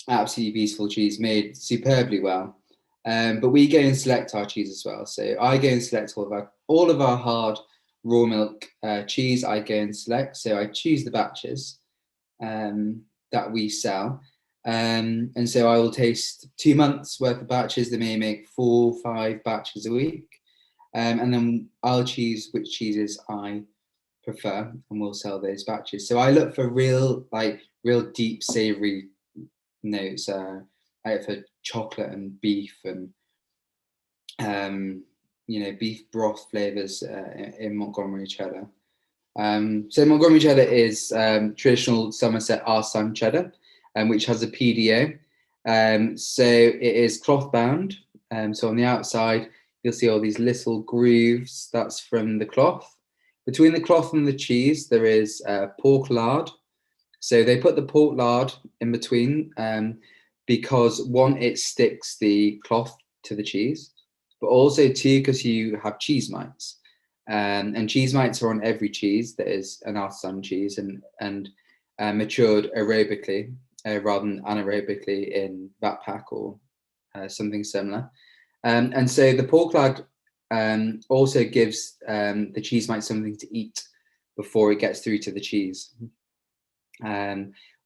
absolutely beautiful cheese, made superbly well. But we go and select our cheese as well. So I go and select all of our hard raw milk cheese. I go and select. So I choose the batches that we sell. And so I will taste 2 months worth of batches. They may make 4 or 5 batches a week. And then I'll choose which cheeses I prefer, and we'll sell those batches. So I look for real deep savory notes, for chocolate and beef, and beef broth flavors in Montgomery Cheddar. So Montgomery Cheddar is traditional Somerset Arsine cheddar, which has a PDO. So it is cloth bound. So on the outside, you'll see all these little grooves. That's from the cloth. Between the cloth and the cheese, there is pork lard. So they put the pork lard in between because, one, it sticks the cloth to the cheese, but also, two, because you have cheese mites. And cheese mites are on every cheese that is an Arsine cheese and matured aerobically rather than anaerobically in vat pack or something similar. And so the pork lard also gives the cheese mite something to eat before it gets through to the cheese,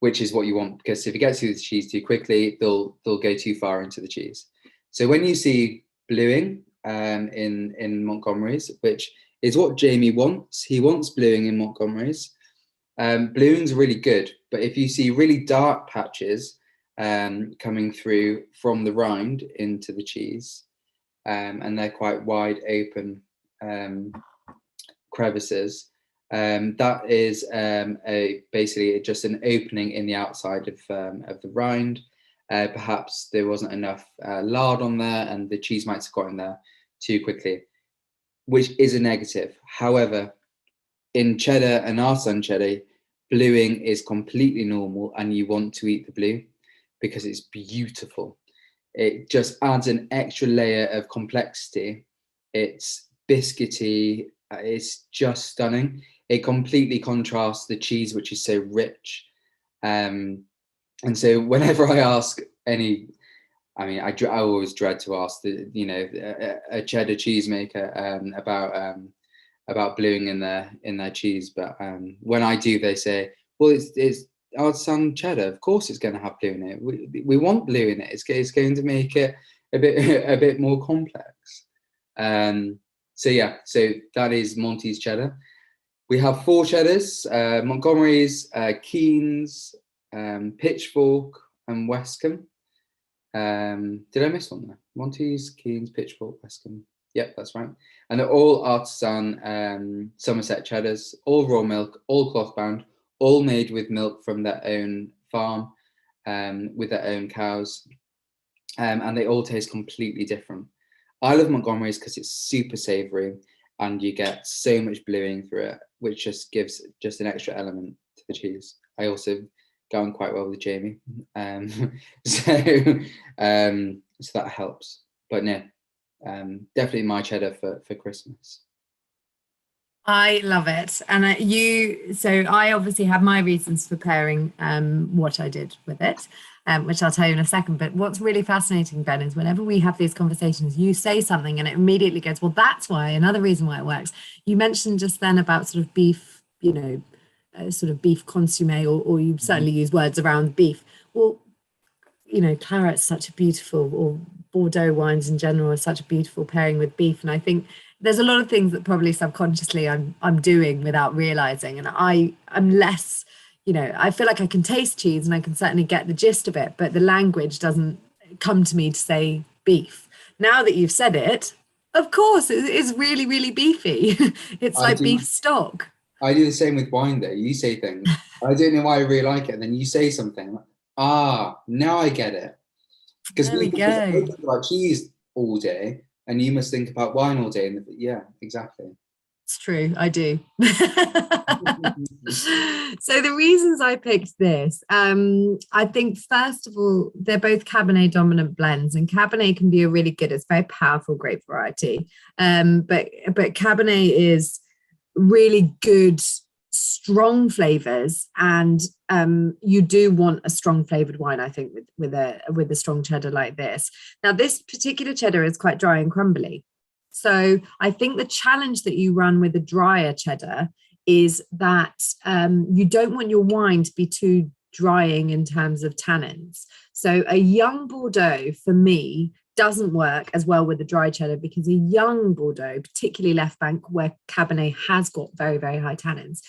which is what you want, because if it gets through the cheese too quickly, they'll go too far into the cheese. So when you see bluing in Montgomery's, which is what Jamie wants, he wants bluing in Montgomery's. Bluing's really good, but if you see really dark patches coming through from the rind into the cheese, and they're quite wide open crevices, that is basically just an opening in the outside of the rind. Perhaps there wasn't enough lard on there, and the cheese mites have got in there too quickly, which is a negative. However, in cheddar and artisan cheddar, bluing is completely normal, and you want to eat the blue because it's beautiful. It just adds an extra layer of complexity. It's biscuity. It's just stunning. It completely contrasts the cheese, which is so rich. And so whenever I ask any, I always dread to ask a cheddar cheesemaker about bluing in their cheese, but when I do, they say, well, it's artisan cheddar, of course it's going to have blue in it. We want blue in it. It's going to make it a bit more complex. So that is Monty's cheddar. We have 4 cheddars: Montgomery's, Keen's, Pitchfork, and Westcombe. Did I miss one there? Monty's, Keen's, Pitchfork, Westcombe. Yep, that's right. And they're all artisan Somerset cheddars, all raw milk, all cloth bound, all made with milk from their own farm, with their own cows. And they all taste completely different. I love Montgomery's because it's super savoury, and you get so much bluing through it, which just gives just an extra element to the cheese. I also go on quite well with Jamie, so that helps. But no, definitely my cheddar for Christmas. I love it. And so I obviously have my reasons for pairing what I did with it, which I'll tell you in a second. But what's really fascinating, Ben, is whenever we have these conversations, you say something and it immediately goes, well, that's why, another reason why it works. You mentioned just then about sort of beef, sort of beef consommé, or you certainly use words around beef. Well, claret's such a beautiful, or Bordeaux wines in general are such a beautiful pairing with beef. And I think there's a lot of things that probably subconsciously I'm doing without realizing. And I'm less, I feel like I can taste cheese and I can certainly get the gist of it, but the language doesn't come to me to say beef. Now that you've said it, of course, it's really, really beefy. It's like beef stock. I do the same with wine though. You say things, I don't know why I really like it, and then you say something, now I get it. Because we think about cheese all day, and you must think about wine all day. And yeah, exactly. It's true, I do. So the reasons I picked this, I think first of all, they're both Cabernet dominant blends, and Cabernet can be a really good, it's a very powerful grape variety. But Cabernet is really good, strong flavors, and you do want a strong flavored wine, I think, with a strong cheddar like this. Now, this particular cheddar is quite dry and crumbly, so I think the challenge that you run with a drier cheddar is that you don't want your wine to be too drying in terms of tannins. So a young Bordeaux, for me, doesn't work as well with the dry cheddar, because a young Bordeaux, particularly left bank where Cabernet has got very, very high tannins,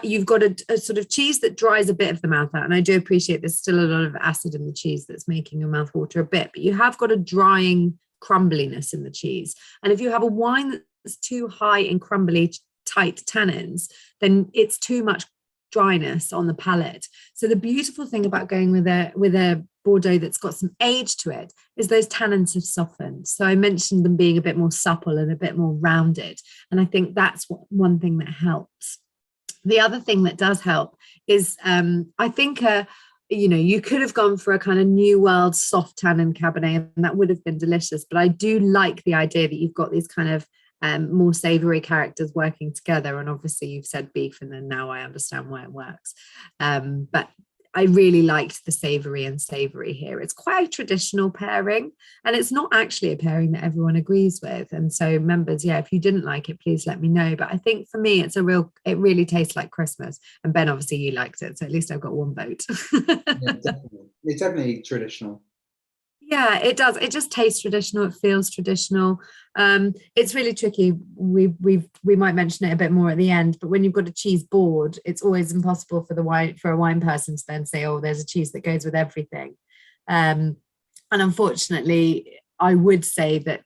you've got a sort of cheese that dries a bit of the mouth out. And I do appreciate there's still a lot of acid in the cheese that's making your mouth water a bit, but you have got a drying crumbliness in the cheese. And if you have a wine that's too high in crumbly, tight tannins, then it's too much dryness on the palate. So the beautiful thing about going with a Bordeaux that's got some age to it is those tannins have softened. So I mentioned them being a bit more supple and a bit more rounded, and I think that's one thing that helps. The other thing that does help is I think you could have gone for a kind of New World soft tannin Cabernet, and that would have been delicious. But I do like the idea that you've got these kind of more savory characters working together. And obviously you've said beef, and then now I understand why it works. But I really liked the savoury and savoury here. It's quite a traditional pairing, and it's not actually a pairing that everyone agrees with. And so members, yeah, if you didn't like it, please let me know. But I think for me, it really tastes like Christmas. And Ben, obviously you liked it, so at least I've got one vote. Yeah, definitely. It's definitely traditional. Yeah, it does. It just tastes traditional. It feels traditional. It's really tricky. We might mention it a bit more at the end, but when you've got a cheese board, it's always impossible for a wine person to then say, "Oh, there's a cheese that goes with everything." And unfortunately, I would say that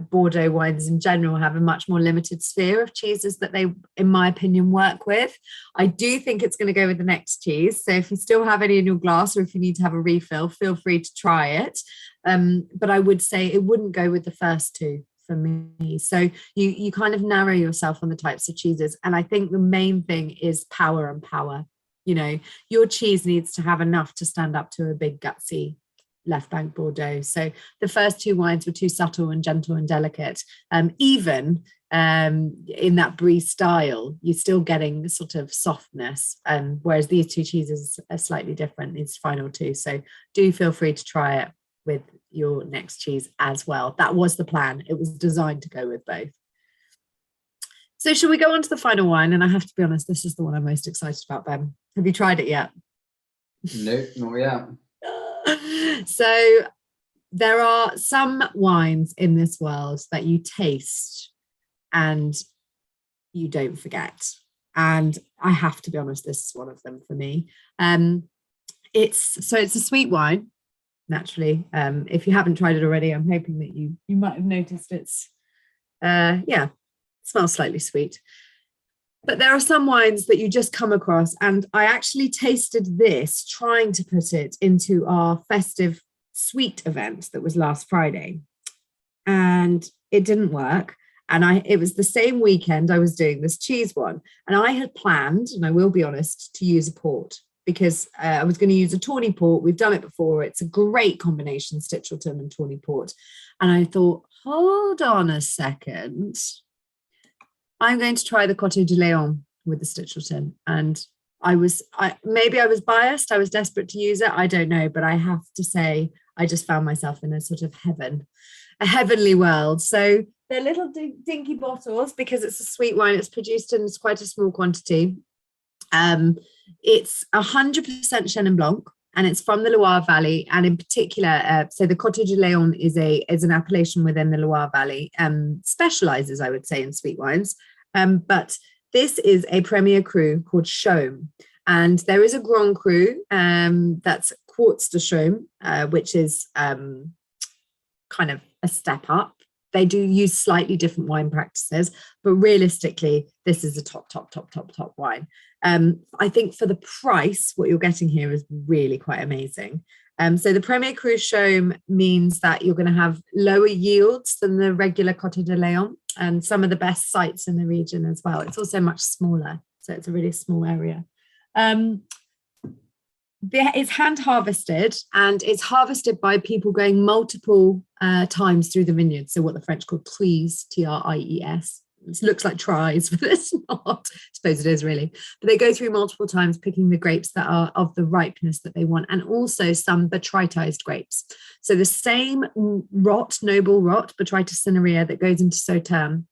Bordeaux wines in general have a much more limited sphere of cheeses that they, in my opinion, work with. I do think it's going to go with the next cheese. So if you still have any in your glass, or if you need to have a refill, feel free to try it. But I would say it wouldn't go with the first two for me. So you kind of narrow yourself on the types of cheeses. And I think the main thing is power and power. You know, your cheese needs to have enough to stand up to a big gutsy left bank Bordeaux. So the first two wines were too subtle and gentle and delicate. Even in that brie style, you're still getting sort of softness, whereas these two cheeses are slightly different, these final two. So do feel free to try it with your next cheese as well. That was the plan. It was designed to go with both. So shall we go on to the final wine? And I have to be honest, this is the one I'm most excited about, Ben. Have you tried it yet? No, not yet. So there are some wines in this world that you taste and you don't forget. And I have to be honest, this is one of them for me. It's a sweet wine, naturally. If you haven't tried it already, I'm hoping that you might have noticed it smells slightly sweet. But there are some wines that you just come across, and I actually tasted this trying to put it into our festive sweet event that was last Friday, and it didn't work. And it was the same weekend I was doing this cheese one, and I had planned, and I will be honest, to use a port, because I was going to use a tawny port. We've done it before. It's a great combination, Stichelton and tawny port. And I thought, hold on a second. I'm going to try the Coteaux du Layon with the Stichelton. And maybe I was biased. I was desperate to use it. I don't know. But I have to say, I just found myself in a sort of heaven, a heavenly world. So they're little dinky bottles because it's a sweet wine. It's produced in quite a small quantity. It's 100% Chenin Blanc, and it's from the Loire Valley. And in particular, so the Coteaux du Layon is an appellation within the Loire Valley, specializes, I would say, in sweet wines. But this is a premier cru called Chaume. And there is a Grand Cru that's Quartz de Chaume, which is kind of a step up. They do use slightly different wine practices, but realistically, this is a top wine. I think for the price, what you're getting here is really quite amazing. So the Premier Cru Chaume means that you're going to have lower yields than the regular Coteaux du Layon, and some of the best sites in the region as well. It's also much smaller, so it's a really small area. It's hand harvested, and it's harvested by people going multiple times through the vineyard. So what the French call tries, Tries. It looks like tries, but it's not. I suppose it is really. But they go through multiple times picking the grapes that are of the ripeness that they want, and also some botrytized grapes. So the same rot, noble rot, Botrytis cinerea, that goes into Sauternes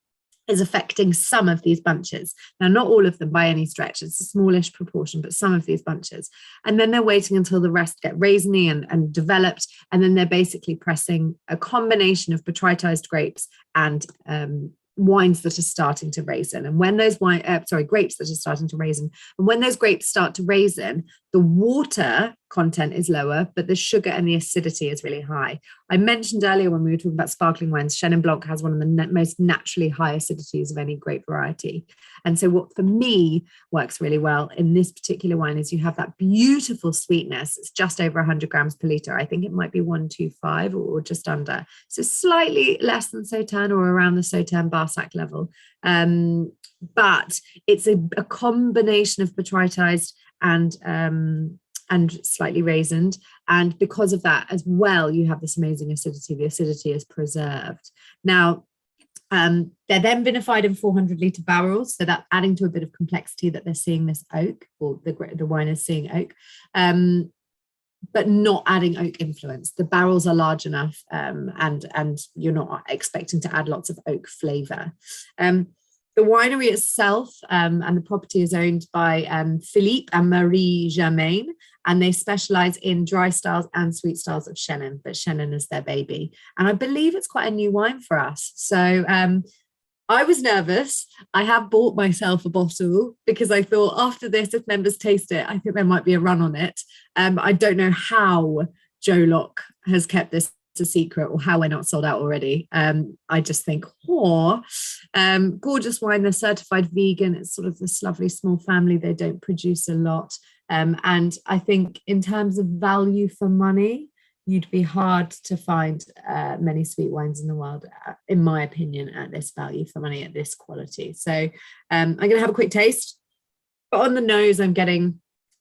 is affecting some of these bunches. Now, not all of them by any stretch. It's a smallish proportion, but some of these bunches. And then they're waiting until the rest get raisiny and developed. And then they're basically pressing a combination of botrytized grapes and wines that are starting to raisin. And when those grapes that are starting to raisin, and when those grapes start to raisin, the water content is lower, but the sugar and the acidity is really high. I mentioned earlier when we were talking about sparkling wines, Chenin Blanc has one of the most naturally high acidities of any grape variety. And so what for me works really well in this particular wine is you have that beautiful sweetness. It's just over 100 grams per litre. I think it might be 125 or just under. So slightly less than Sauternes or around the Sauternes Barsac level. But it's a combination of botrytized and slightly raisined, and because of that as well, you have this amazing acidity. The acidity is preserved. Now, They're then vinified in 400-litre barrels, so that's adding to a bit of complexity that they're seeing this oak, or the wine is seeing oak, but not adding oak influence. The barrels are large enough, and you're not expecting to add lots of oak flavour. The winery itself and the property is owned by Philippe and Marie Germain, and they specialise in dry styles and sweet styles of Chenin, but Chenin is their baby. And I believe it's quite a new wine for us. So I was nervous. I have bought myself a bottle because I thought after this, if members taste it, I think there might be a run on it. I don't know how Joe Locke has kept this a secret or how we're not sold out already. I just think, gorgeous wine. They're certified vegan. It's sort of this lovely small family. They don't produce a lot. And I think in terms of value for money, you'd be hard to find many sweet wines in the world, in my opinion, at this value for money, at this quality. So I'm going to have a quick taste. But on the nose, I'm getting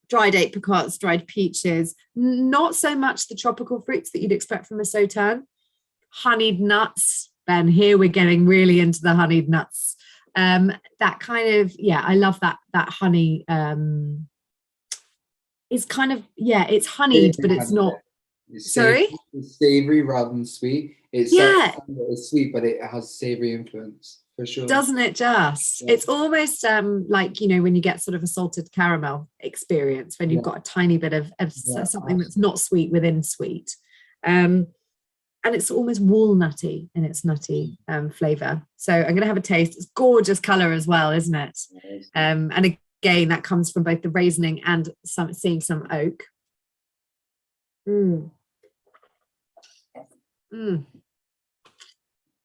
dried apricots, dried peaches, not so much the tropical fruits that you'd expect from a Sauternes. Honeyed nuts, and here we're getting really into the honeyed nuts. That kind of, I love that honey. It's kind of, it's honeyed, but it's not. Sorry? It's savoury rather than sweet. It's sweet, but it has savoury influence. For sure. Doesn't it just? Yeah. It's almost like, when you get sort of a salted caramel experience, when you've got a tiny bit of something that's not sweet within sweet. And it's almost walnutty in its nutty flavour. So I'm going to have a taste. It's gorgeous colour as well, isn't it? And again, that comes from both the raisining and seeing some oak.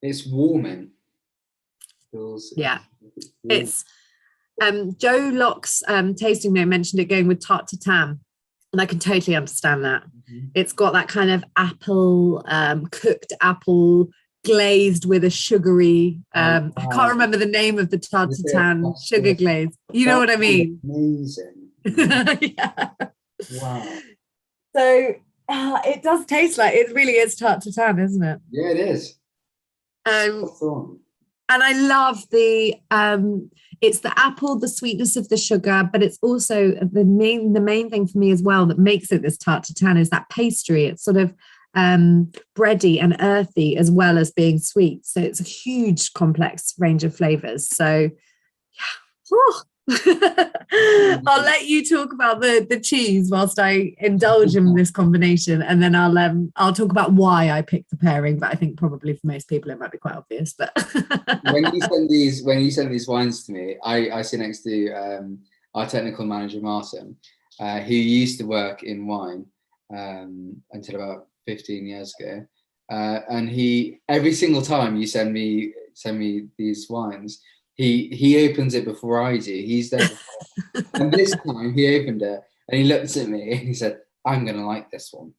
It's warming. It's Joe Locke's tasting note mentioned it going with tart tatin, and I can totally understand that. It's got that kind of apple, cooked apple glazed with a sugary I can't remember the name of the tart tatin sugar glaze. You know what I mean? Amazing. Yeah. Wow. So it does taste like, it really is tart tatin, isn't it? Yeah, it is. And I love it's the apple, the sweetness of the sugar, but it's also the main thing for me as well that makes it this tart tatin is that pastry. It's sort of bready and earthy as well as being sweet. So it's a huge complex range of flavors. So I'll let you talk about the cheese whilst I indulge in this combination, and then I'll talk about why I picked the pairing. But I think probably for most people it might be quite obvious. But when you sent these wines to me, I sit next to our technical manager Martin, who used to work in wine until about 15 years ago, and he every single time you send me these wines. He opens it before I do. He's there before. And this time he opened it and he looked at me and he said, "I'm going to like this one."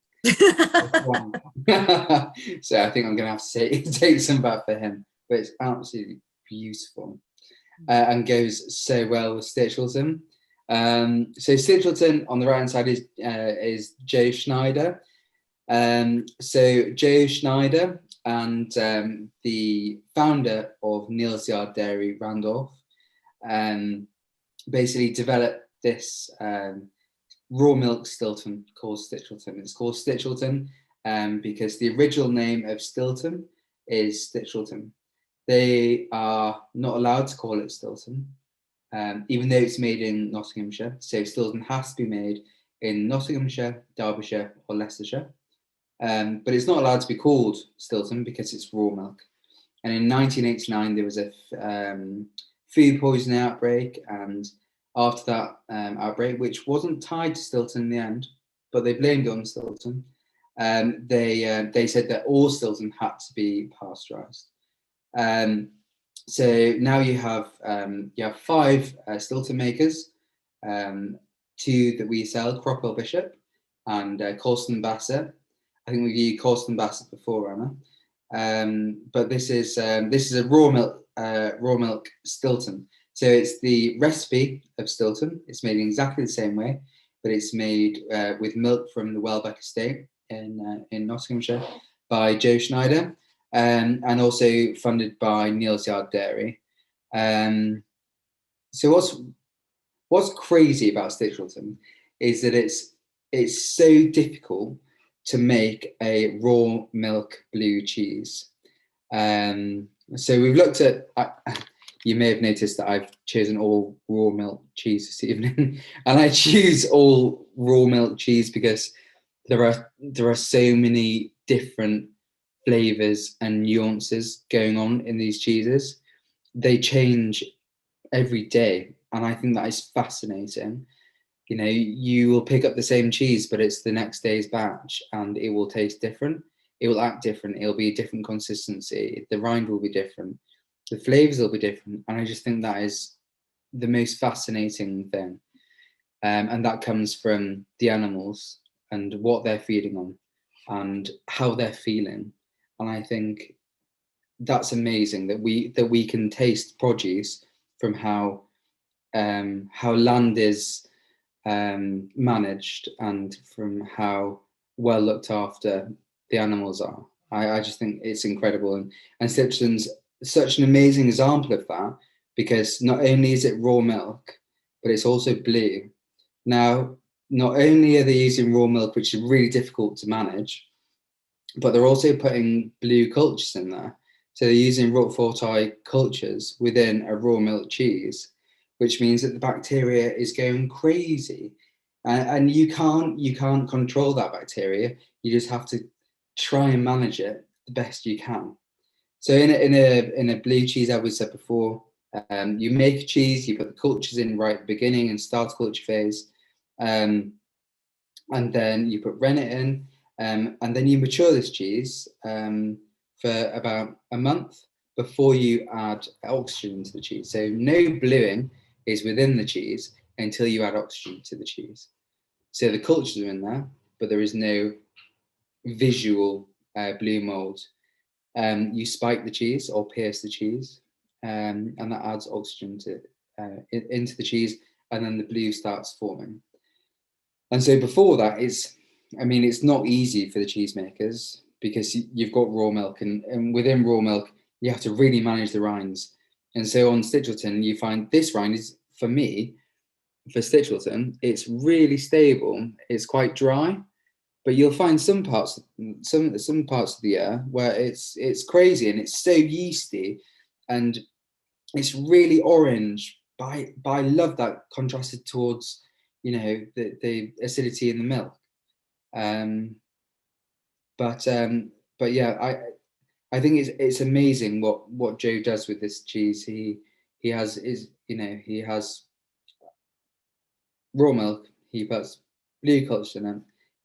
So I think I'm going to have to take some back for him. But it's absolutely beautiful and goes so well with Stichelton. So Stichelton on the right hand side is Joe Schneider. So Joe Schneider and the founder of Neal's Yard Dairy, Randolph, basically developed this raw milk Stilton called Stichelton. It's called Stichelton because the original name of Stilton is Stichelton. They are not allowed to call it Stilton, even though it's made in Nottinghamshire. So Stilton has to be made in Nottinghamshire, Derbyshire, or Leicestershire. But it's not allowed to be called Stilton because it's raw milk. And in 1989, there was a food poisoning outbreak. And after that outbreak, which wasn't tied to Stilton in the end, but they blamed it on Stilton, they said that all Stilton had to be pasteurized. So now you have 5 Stilton makers, 2 that we sell, Cropwell Bishop and Colston Bassett. I think we've used Colston Bassett before, Anna. But this is a raw milk Stilton. So it's the recipe of Stilton. It's made in exactly the same way, but it's made with milk from the Welbeck estate in Nottinghamshire by Joe Schneider. and also funded by Neil's Yard Dairy. So what's crazy about Stichelton is that it's so difficult to make a raw milk blue cheese. So we've looked at, you may have noticed that I've chosen all raw milk cheese this evening, and I choose all raw milk cheese because there are so many different flavors and nuances going on in these cheeses. They change every day, and I think that is fascinating. You know, you will pick up the same cheese, but it's the next day's batch, and it will taste different. It will act different. It'll be a different consistency. The rind will be different. The flavors will be different. And I just think that is the most fascinating thing. And that comes from the animals and what they're feeding on and how they're feeling. And I think that's amazing that we can taste produce from how land is managed and from how well looked after the animals are. I just think it's incredible, and Stichelton's such an amazing example of that, because not only is it raw milk, but it's also blue. Now, not only are they using raw milk, which is really difficult to manage, but they're also putting blue cultures in there. So they're using Roquefort cultures within a raw milk cheese, which means that the bacteria is going crazy, and you can't control that bacteria. You just have to try and manage it the best you can. So in a blue cheese, as we said before, you make a cheese, you put the cultures in right at the beginning and start culture phase, and then you put rennet in, and then you mature this cheese for about a month before you add oxygen into the cheese. So no bluing is within the cheese until you add oxygen to the cheese. So the cultures are in there, but there is no visual blue mold. You spike the cheese or pierce the cheese, and that adds oxygen into the cheese, and then the blue starts forming. And so before that, it's not easy for the cheesemakers, because you've got raw milk, and within raw milk, you have to really manage the rinds. And so on Stichelton, you find this rind is, for me, for Stichelton, it's really stable. It's quite dry, but you'll find some parts of the year where it's crazy and it's so yeasty and it's really orange. But I love that contrasted towards, you know, the acidity in the milk. But yeah, I think it's amazing what Joe does with this cheese. He has raw milk, he puts blue culture in it.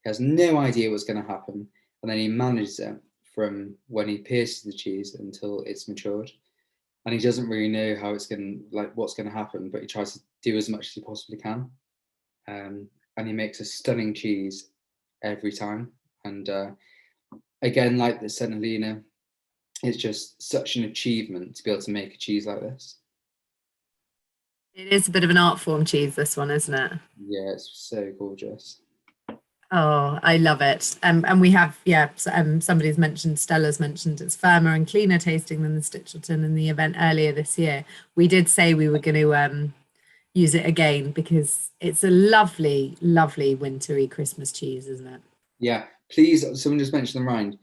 He has no idea what's going to happen, and then he manages it from when he pierces the cheese until it's matured. And he doesn't really know how what's going to happen, but he tries to do as much as he possibly can. And he makes a stunning cheese every time. And again, like the St. Helena, it's just such an achievement to be able to make a cheese like this. It is a bit of an art form cheese, this one, isn't it? Yeah, it's so gorgeous. Oh, I love it. And we have, somebody's mentioned, Stella's mentioned, it's firmer and cleaner tasting than the Stichelton in the event earlier this year. We did say we were going to use it again because it's a lovely, lovely wintry Christmas cheese, isn't it? Yeah, please, someone just mentioned the rind.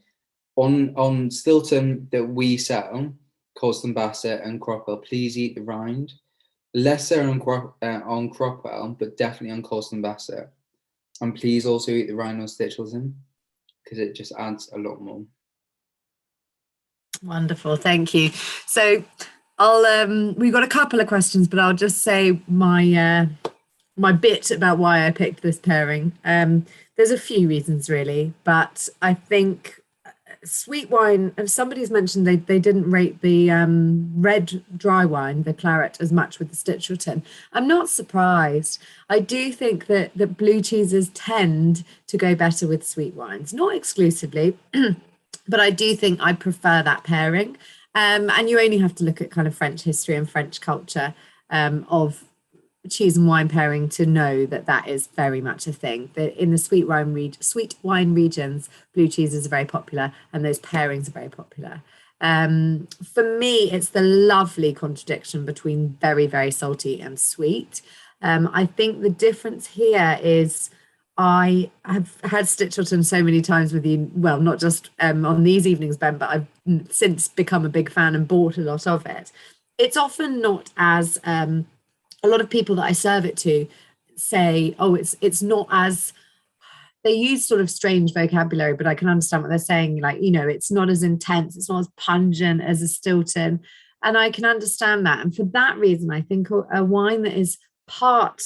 On Stilton that we sell, Colston Bassett and Cropwell, please eat the rind. Less so on Cropwell, but definitely on Colston Bassett. And please also eat the rind on Stichelton, because it just adds a lot more. Wonderful, thank you. So we've got a couple of questions, but I'll just say my bit about why I picked this pairing. There's a few reasons really, but I think sweet wine, somebody's mentioned they didn't rate the red dry wine, the claret, as much with the Stichelton. I'm not surprised. I do think that blue cheeses tend to go better with sweet wines, not exclusively, but I do think I prefer that pairing. And you only have to look at kind of French history and French culture of cheese and wine pairing to know that that is very much a thing. That in the sweet wine regions, blue cheeses are very popular, and those pairings are very popular. For me, it's the lovely contradiction between very, very salty and sweet. I think the difference here is I have had Stichelton so many times with you, well, not just on these evenings, Ben, but I've since become a big fan and bought a lot of it. It's often not as a lot of people that I serve it to say, oh, it's not as, they use sort of strange vocabulary, but I can understand what they're saying. Like, you know, it's not as intense, it's not as pungent as a Stilton. And I can understand that. And for that reason, I think a wine that is part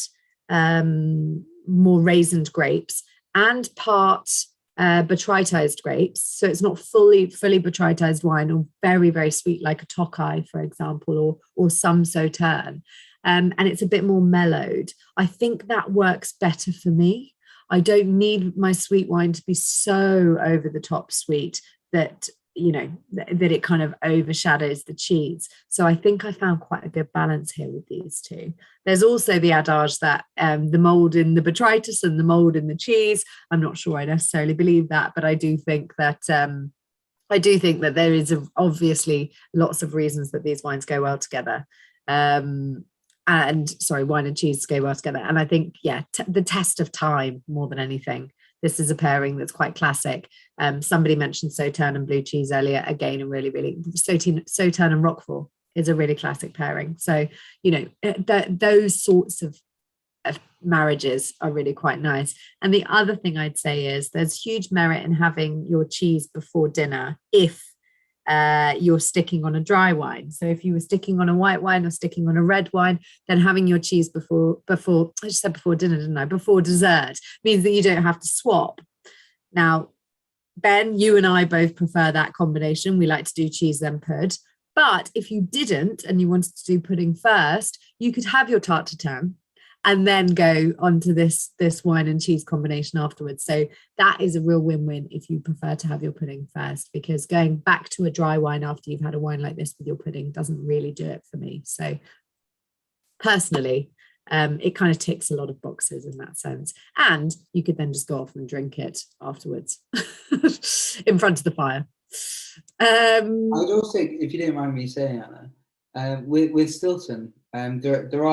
more raisined grapes and part botrytized grapes, so it's not fully botrytized wine, or very, very sweet like a Tokai, for example, or some Sauterne, and it's a bit more mellowed. I think that works better for me. I don't need my sweet wine to be so over the top sweet that, you know, that it kind of overshadows the cheese. So I think I found quite a good balance here with these two. There's also the adage that the mold in the botrytis and the mold in the cheese. I'm not sure I necessarily believe that, but I do think that there is obviously lots of reasons that these wines go well together. Wine and cheese go well together. And I think, the test of time more than anything. This is a pairing that's quite classic. Somebody mentioned Sauterne and blue cheese earlier. Again, a really, really Sauterne and Roquefort is a really classic pairing. So, you know, those sorts of marriages are really quite nice. And the other thing I'd say is there's huge merit in having your cheese before dinner if you're sticking on a dry wine. So if you were sticking on a white wine or sticking on a red wine, then having your cheese before I just said before dinner, didn't I? Before dessert means that you don't have to swap. Now, Ben, you and I both prefer that combination. We like to do cheese then pud. But if you didn't and you wanted to do pudding first, you could have your tarte tatin and then go on to this wine and cheese combination afterwards. So that is a real win-win if you prefer to have your pudding first, because going back to a dry wine after you've had a wine like this with your pudding doesn't really do it for me. So personally, it kind of ticks a lot of boxes in that sense. And you could then just go off and drink it afterwards in front of the fire. I would also, if you don't mind me saying, Anna, with Stilton, there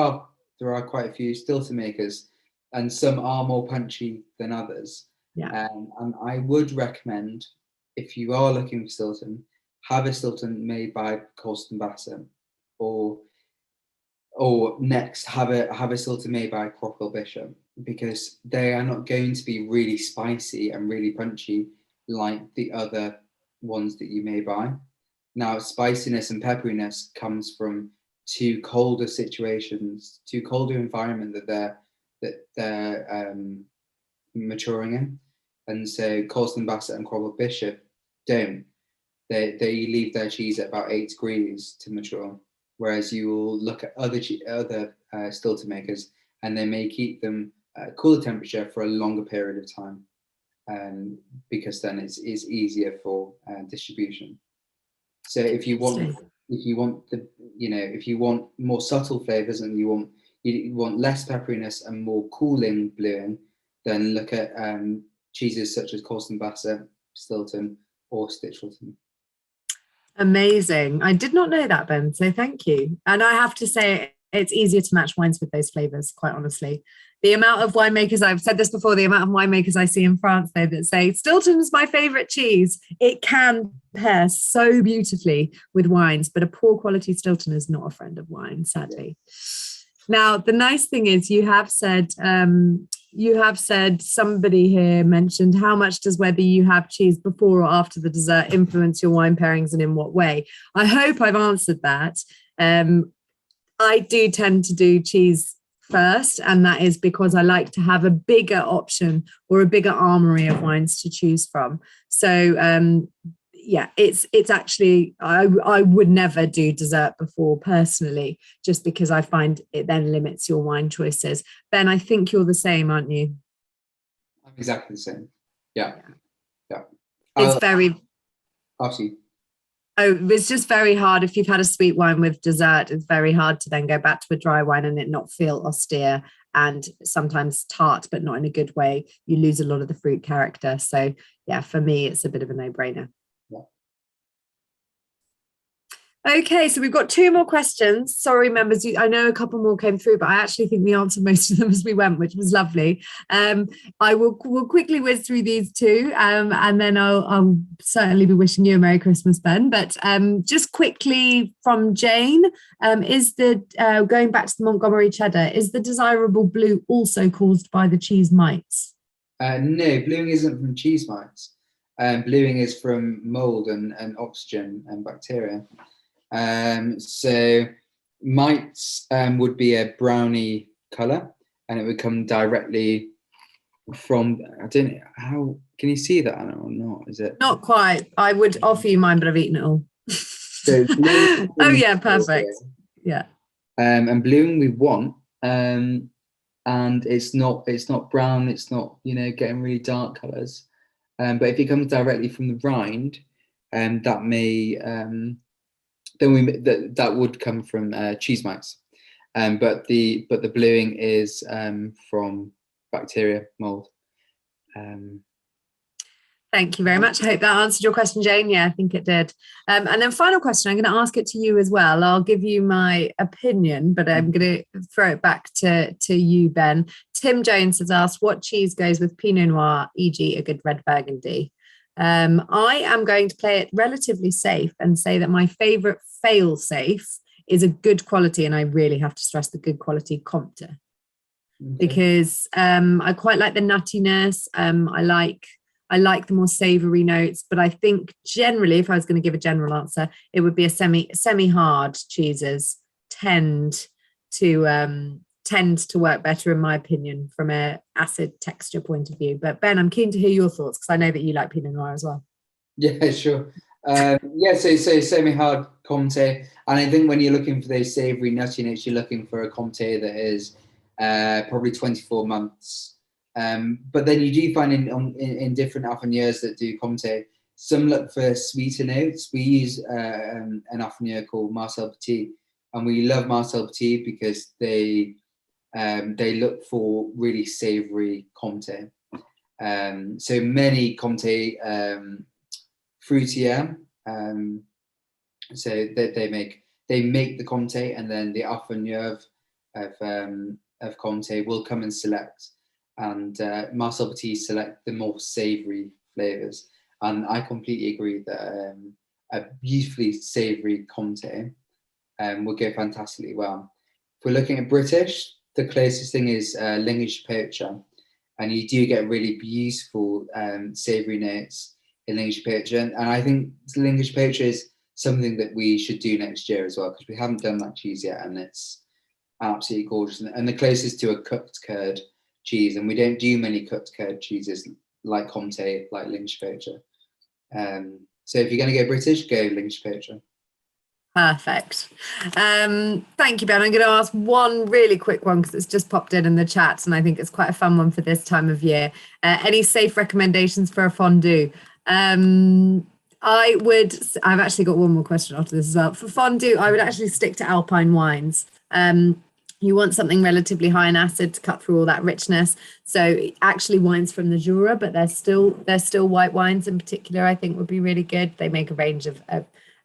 are quite a few Stilton makers, and some are more punchy than others. Yeah. And I would recommend, if you are looking for Stilton, have a Stilton made by Colston Bassett, or next have a Stilton made by Crockwell Bishop, because they are not going to be really spicy and really punchy like the other ones that you may buy. Now, spiciness and pepperiness comes from two colder situations, two colder environment that they're maturing in. And so Colston Bassett and Crockwell Bishop don't. They leave their cheese at about 8 degrees to mature, whereas you will look at other Stilton makers and they may keep them at cooler temperature for a longer period of time, because then it's easier for distribution. So if you want more subtle flavors and you want less pepperiness and more cooling bluing, then look at cheeses such as Colston Bassett, Stilton, or Stichelton. Amazing. I did not know that, Ben, so thank you. And I have to say, it's easier to match wines with those flavors, quite honestly. The amount of winemakers, I've said this before, the amount of winemakers I see in France, though, that say Stilton's my favorite cheese. It can pair so beautifully with wines, but a poor quality Stilton is not a friend of wine, sadly. Now, the nice thing is you have said somebody here mentioned, how much does whether you have cheese before or after the dessert influence your wine pairings and in what way? I hope I've answered that. I do tend to do cheese first, and that is because I like to have a bigger option or a bigger armory of wines to choose from. So it's actually, I would never do dessert before personally, just because I find it then limits your wine choices. Ben, I think you're the same, aren't you? I'm exactly the same. Yeah. It's very... Obviously. Oh, it's just very hard. If you've had a sweet wine with dessert, it's very hard to then go back to a dry wine and it not feel austere and sometimes tart, but not in a good way. You lose a lot of the fruit character. So yeah, for me, it's a bit of a no-brainer. Yeah. Okay, so we've got two more questions. Sorry, members, I know a couple more came through, but I actually think we answered most of them as we went, which was lovely. We'll quickly whiz through these two, and then I'll certainly be wishing you a Merry Christmas, Ben. But just quickly from Jane, is going back to the Montgomery cheddar, is the desirable blue also caused by the cheese mites? No, bluing isn't from cheese mites. Bluing is from mold and oxygen and bacteria. So mites would be a browny colour, and it would come directly from, I don't know, how can you see that, Anna, or not? Is it? Not quite. I would offer you mine, but I've eaten it all. So oh yeah, perfect. Yeah. And bluing we want, and it's not brown, it's not, getting really dark colours. But if it comes directly from the rind, that may that would come from cheese mites, but the bluing is from bacteria, mold. Thank you very much. I hope that answered your question, Jane. Yeah, I think it did. And then final question, I'm going to ask it to you as well. I'll give you my opinion, but I'm going to throw it back to you, Ben. Tim Jones has asked, what cheese goes with Pinot Noir, e.g. a good red Burgundy? I am going to play it relatively safe and say that my favourite fail-safe is a good quality, and I really have to stress the good quality Comte. Okay. Because I quite like the nuttiness. I like the more savoury notes, but I think generally, if I was going to give a general answer, it would be a semi-hard cheeses tend to work better, in my opinion, from an acid texture point of view. But Ben, I'm keen to hear your thoughts, because I know that you like Pinot Noir as well. Yeah, sure. So semi-hard Comte, and I think when you're looking for those savoury nutty notes, you're looking for a Comte that is probably 24 months. But then you do find in different Affiniers that do Comte, some look for sweeter notes. We use an Affinier called Marcel Petit, and we love Marcel Petit because they look for really savoury Comte. So many Comte fruitier, so they make the Comte, and then the Affinier of Comte will come and select. And Marcel Petit select the more savoury flavours, and I completely agree that a beautifully savoury Comte will go fantastically well. If we're looking at British, the closest thing is Lingish Poacher, and you do get really beautiful savoury notes in Lingish Poacher, and I think Lingish Poacher is something that we should do next year as well, because we haven't done that cheese yet, and it's absolutely gorgeous, and the closest to a cooked curd cheese, and we don't do many cooked curd cheeses like Comte, like Lingish Poacher. So if you're going to go British, go Lingish Poacher. Perfect. Thank you, Ben. I'm going to ask one really quick one because it's just popped in the chat, and I think it's quite a fun one for this time of year. Any safe recommendations for a fondue? I've actually got one more question after this as well. For fondue, I would actually stick to Alpine wines. You want something relatively high in acid to cut through all that richness. So actually wines from the Jura, but they're still white wines in particular, I think would be really good. They make a range of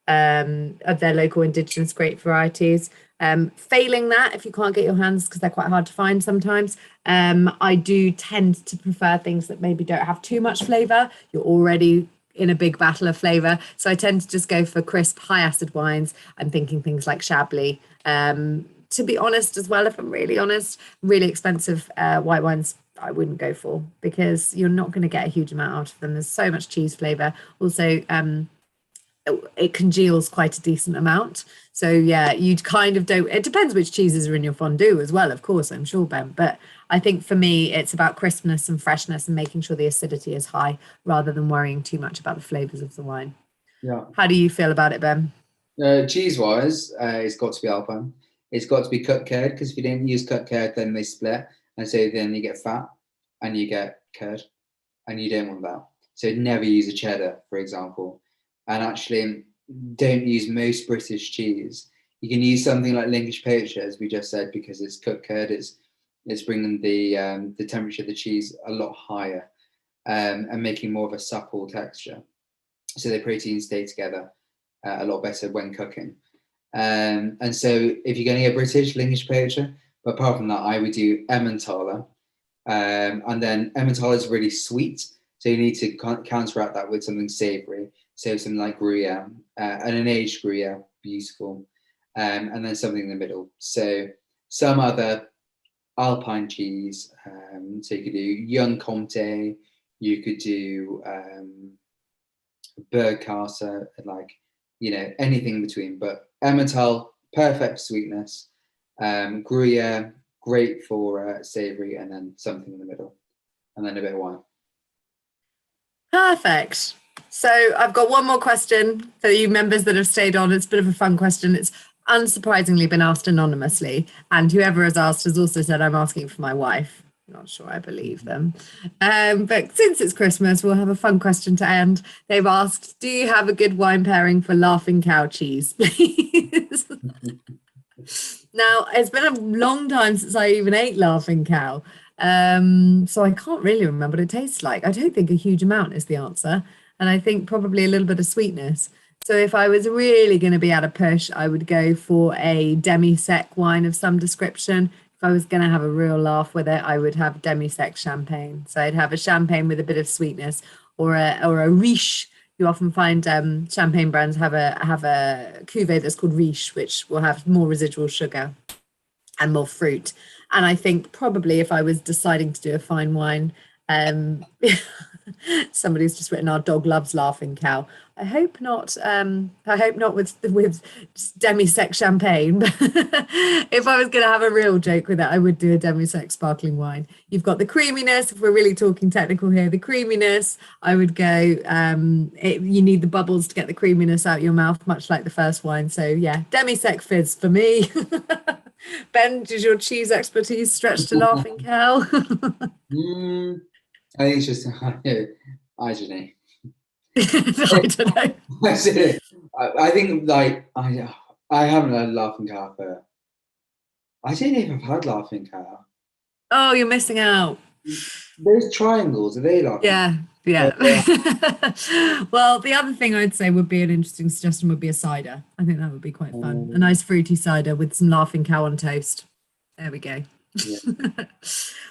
their local indigenous grape varieties. Failing that, if you can't get your hands, because they're quite hard to find sometimes, I do tend to prefer things that maybe don't have too much flavour. You're already in a big battle of flavour. So I tend to just go for crisp, high acid wines. I'm thinking things like Chablis. To be honest as well, if I'm really honest, really expensive white wines I wouldn't go for, because you're not going to get a huge amount out of them. There's so much cheese flavour. Also, it congeals quite a decent amount. So yeah, you'd kind of don't, it depends which cheeses are in your fondue as well, of course, I'm sure, Ben. But I think for me, it's about crispness and freshness and making sure the acidity is high rather than worrying too much about the flavours of the wine. Yeah. How do you feel about it, Ben? Cheese-wise, it's got to be Alpine. It's got to be cut curd, because if you don't use cut curd, then they split. And so then you get fat and you get curd, and you don't want that. So never use a cheddar, for example. And actually, don't use most British cheese. You can use something like Linkish poacher, as we just said, because it's cooked curd. It's bringing the temperature of the cheese a lot higher, and making more of a supple texture. So the proteins stay together a lot better when cooking. And so if you're going to get British, Linkish poacher. But apart from that, I would do Emmentaler. And then Emmentaler is really sweet, so you need to counteract that with something savoury. So something like Gruyere, and an aged Gruyere, beautiful. And then something in the middle. So some other Alpine cheese. So you could do Young Comté, you could do Bergkäse, like, anything in between. But Emmental, perfect sweetness. Gruyere, great for savoury, and then something in the middle, and then a bit of wine. Perfect. So I've got one more question for you members that have stayed on. It's a bit of a fun question. It's unsurprisingly been asked anonymously, and whoever has asked has also said, I'm asking for my wife. Not sure I believe them. But since it's Christmas, we'll have a fun question to end. They've asked, do you have a good wine pairing for Laughing Cow cheese, please? Now, it's been a long time since I even ate Laughing Cow. So I can't really remember what it tastes like. I don't think a huge amount is the answer. And I think probably a little bit of sweetness. So if I was really going to be at a push, I would go for a demi-sec wine of some description. If I was going to have a real laugh with it, I would have demi-sec champagne. So I'd have a champagne with a bit of sweetness, or a riche. You often find champagne brands have a cuvee that's called riche, which will have more residual sugar and more fruit. And I think probably if I was deciding to do a fine wine, somebody's just written, our dog loves Laughing Cow. I hope not. I hope not with demi-sec champagne. If I was going to have a real joke with it, I would do a demi-sec sparkling wine. You've got the creaminess. If we're really talking technical here, the creaminess. I would go. You need the bubbles to get the creaminess out your mouth, much like the first wine. So yeah, demi-sec fizz for me. Ben, does your cheese expertise stretch to Laughing Cow? I think it's just I don't know. I don't know. I think I haven't had Laughing Cow for. I don't know if I've had Laughing Cow. Oh, you're missing out. Those triangles, are they like? Yeah. Well, the other thing I'd say would be an interesting suggestion would be a cider. I think that would be quite fun. A nice fruity cider with some Laughing Cow on toast. There we go. Yeah.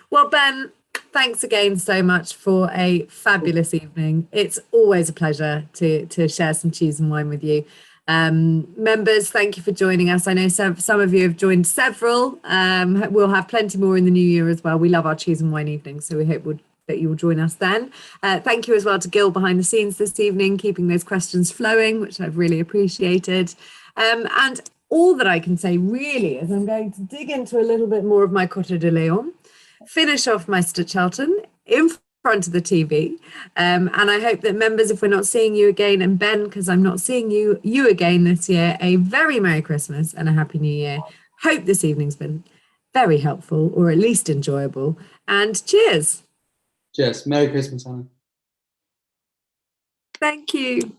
Well, Ben, thanks again so much for a fabulous evening. It's always a pleasure to share some cheese and wine with you. Members, thank you for joining us. I know some of you have joined several. We'll have plenty more in the new year as well. We love our cheese and wine evenings, so we hope that you will join us then. Thank you as well to Gil behind the scenes this evening, keeping those questions flowing, which I've really appreciated. And all that I can say really is I'm going to dig into a little bit more of my Coteaux du Layon, finish off my Stichelton in front of the TV. And I hope that members, if we're not seeing you again, and Ben, because I'm not seeing you again this year, a very Merry Christmas and a Happy New Year. Hope this evening's been very helpful, or at least enjoyable. And cheers. Cheers. Merry Christmas, Anna. Thank you.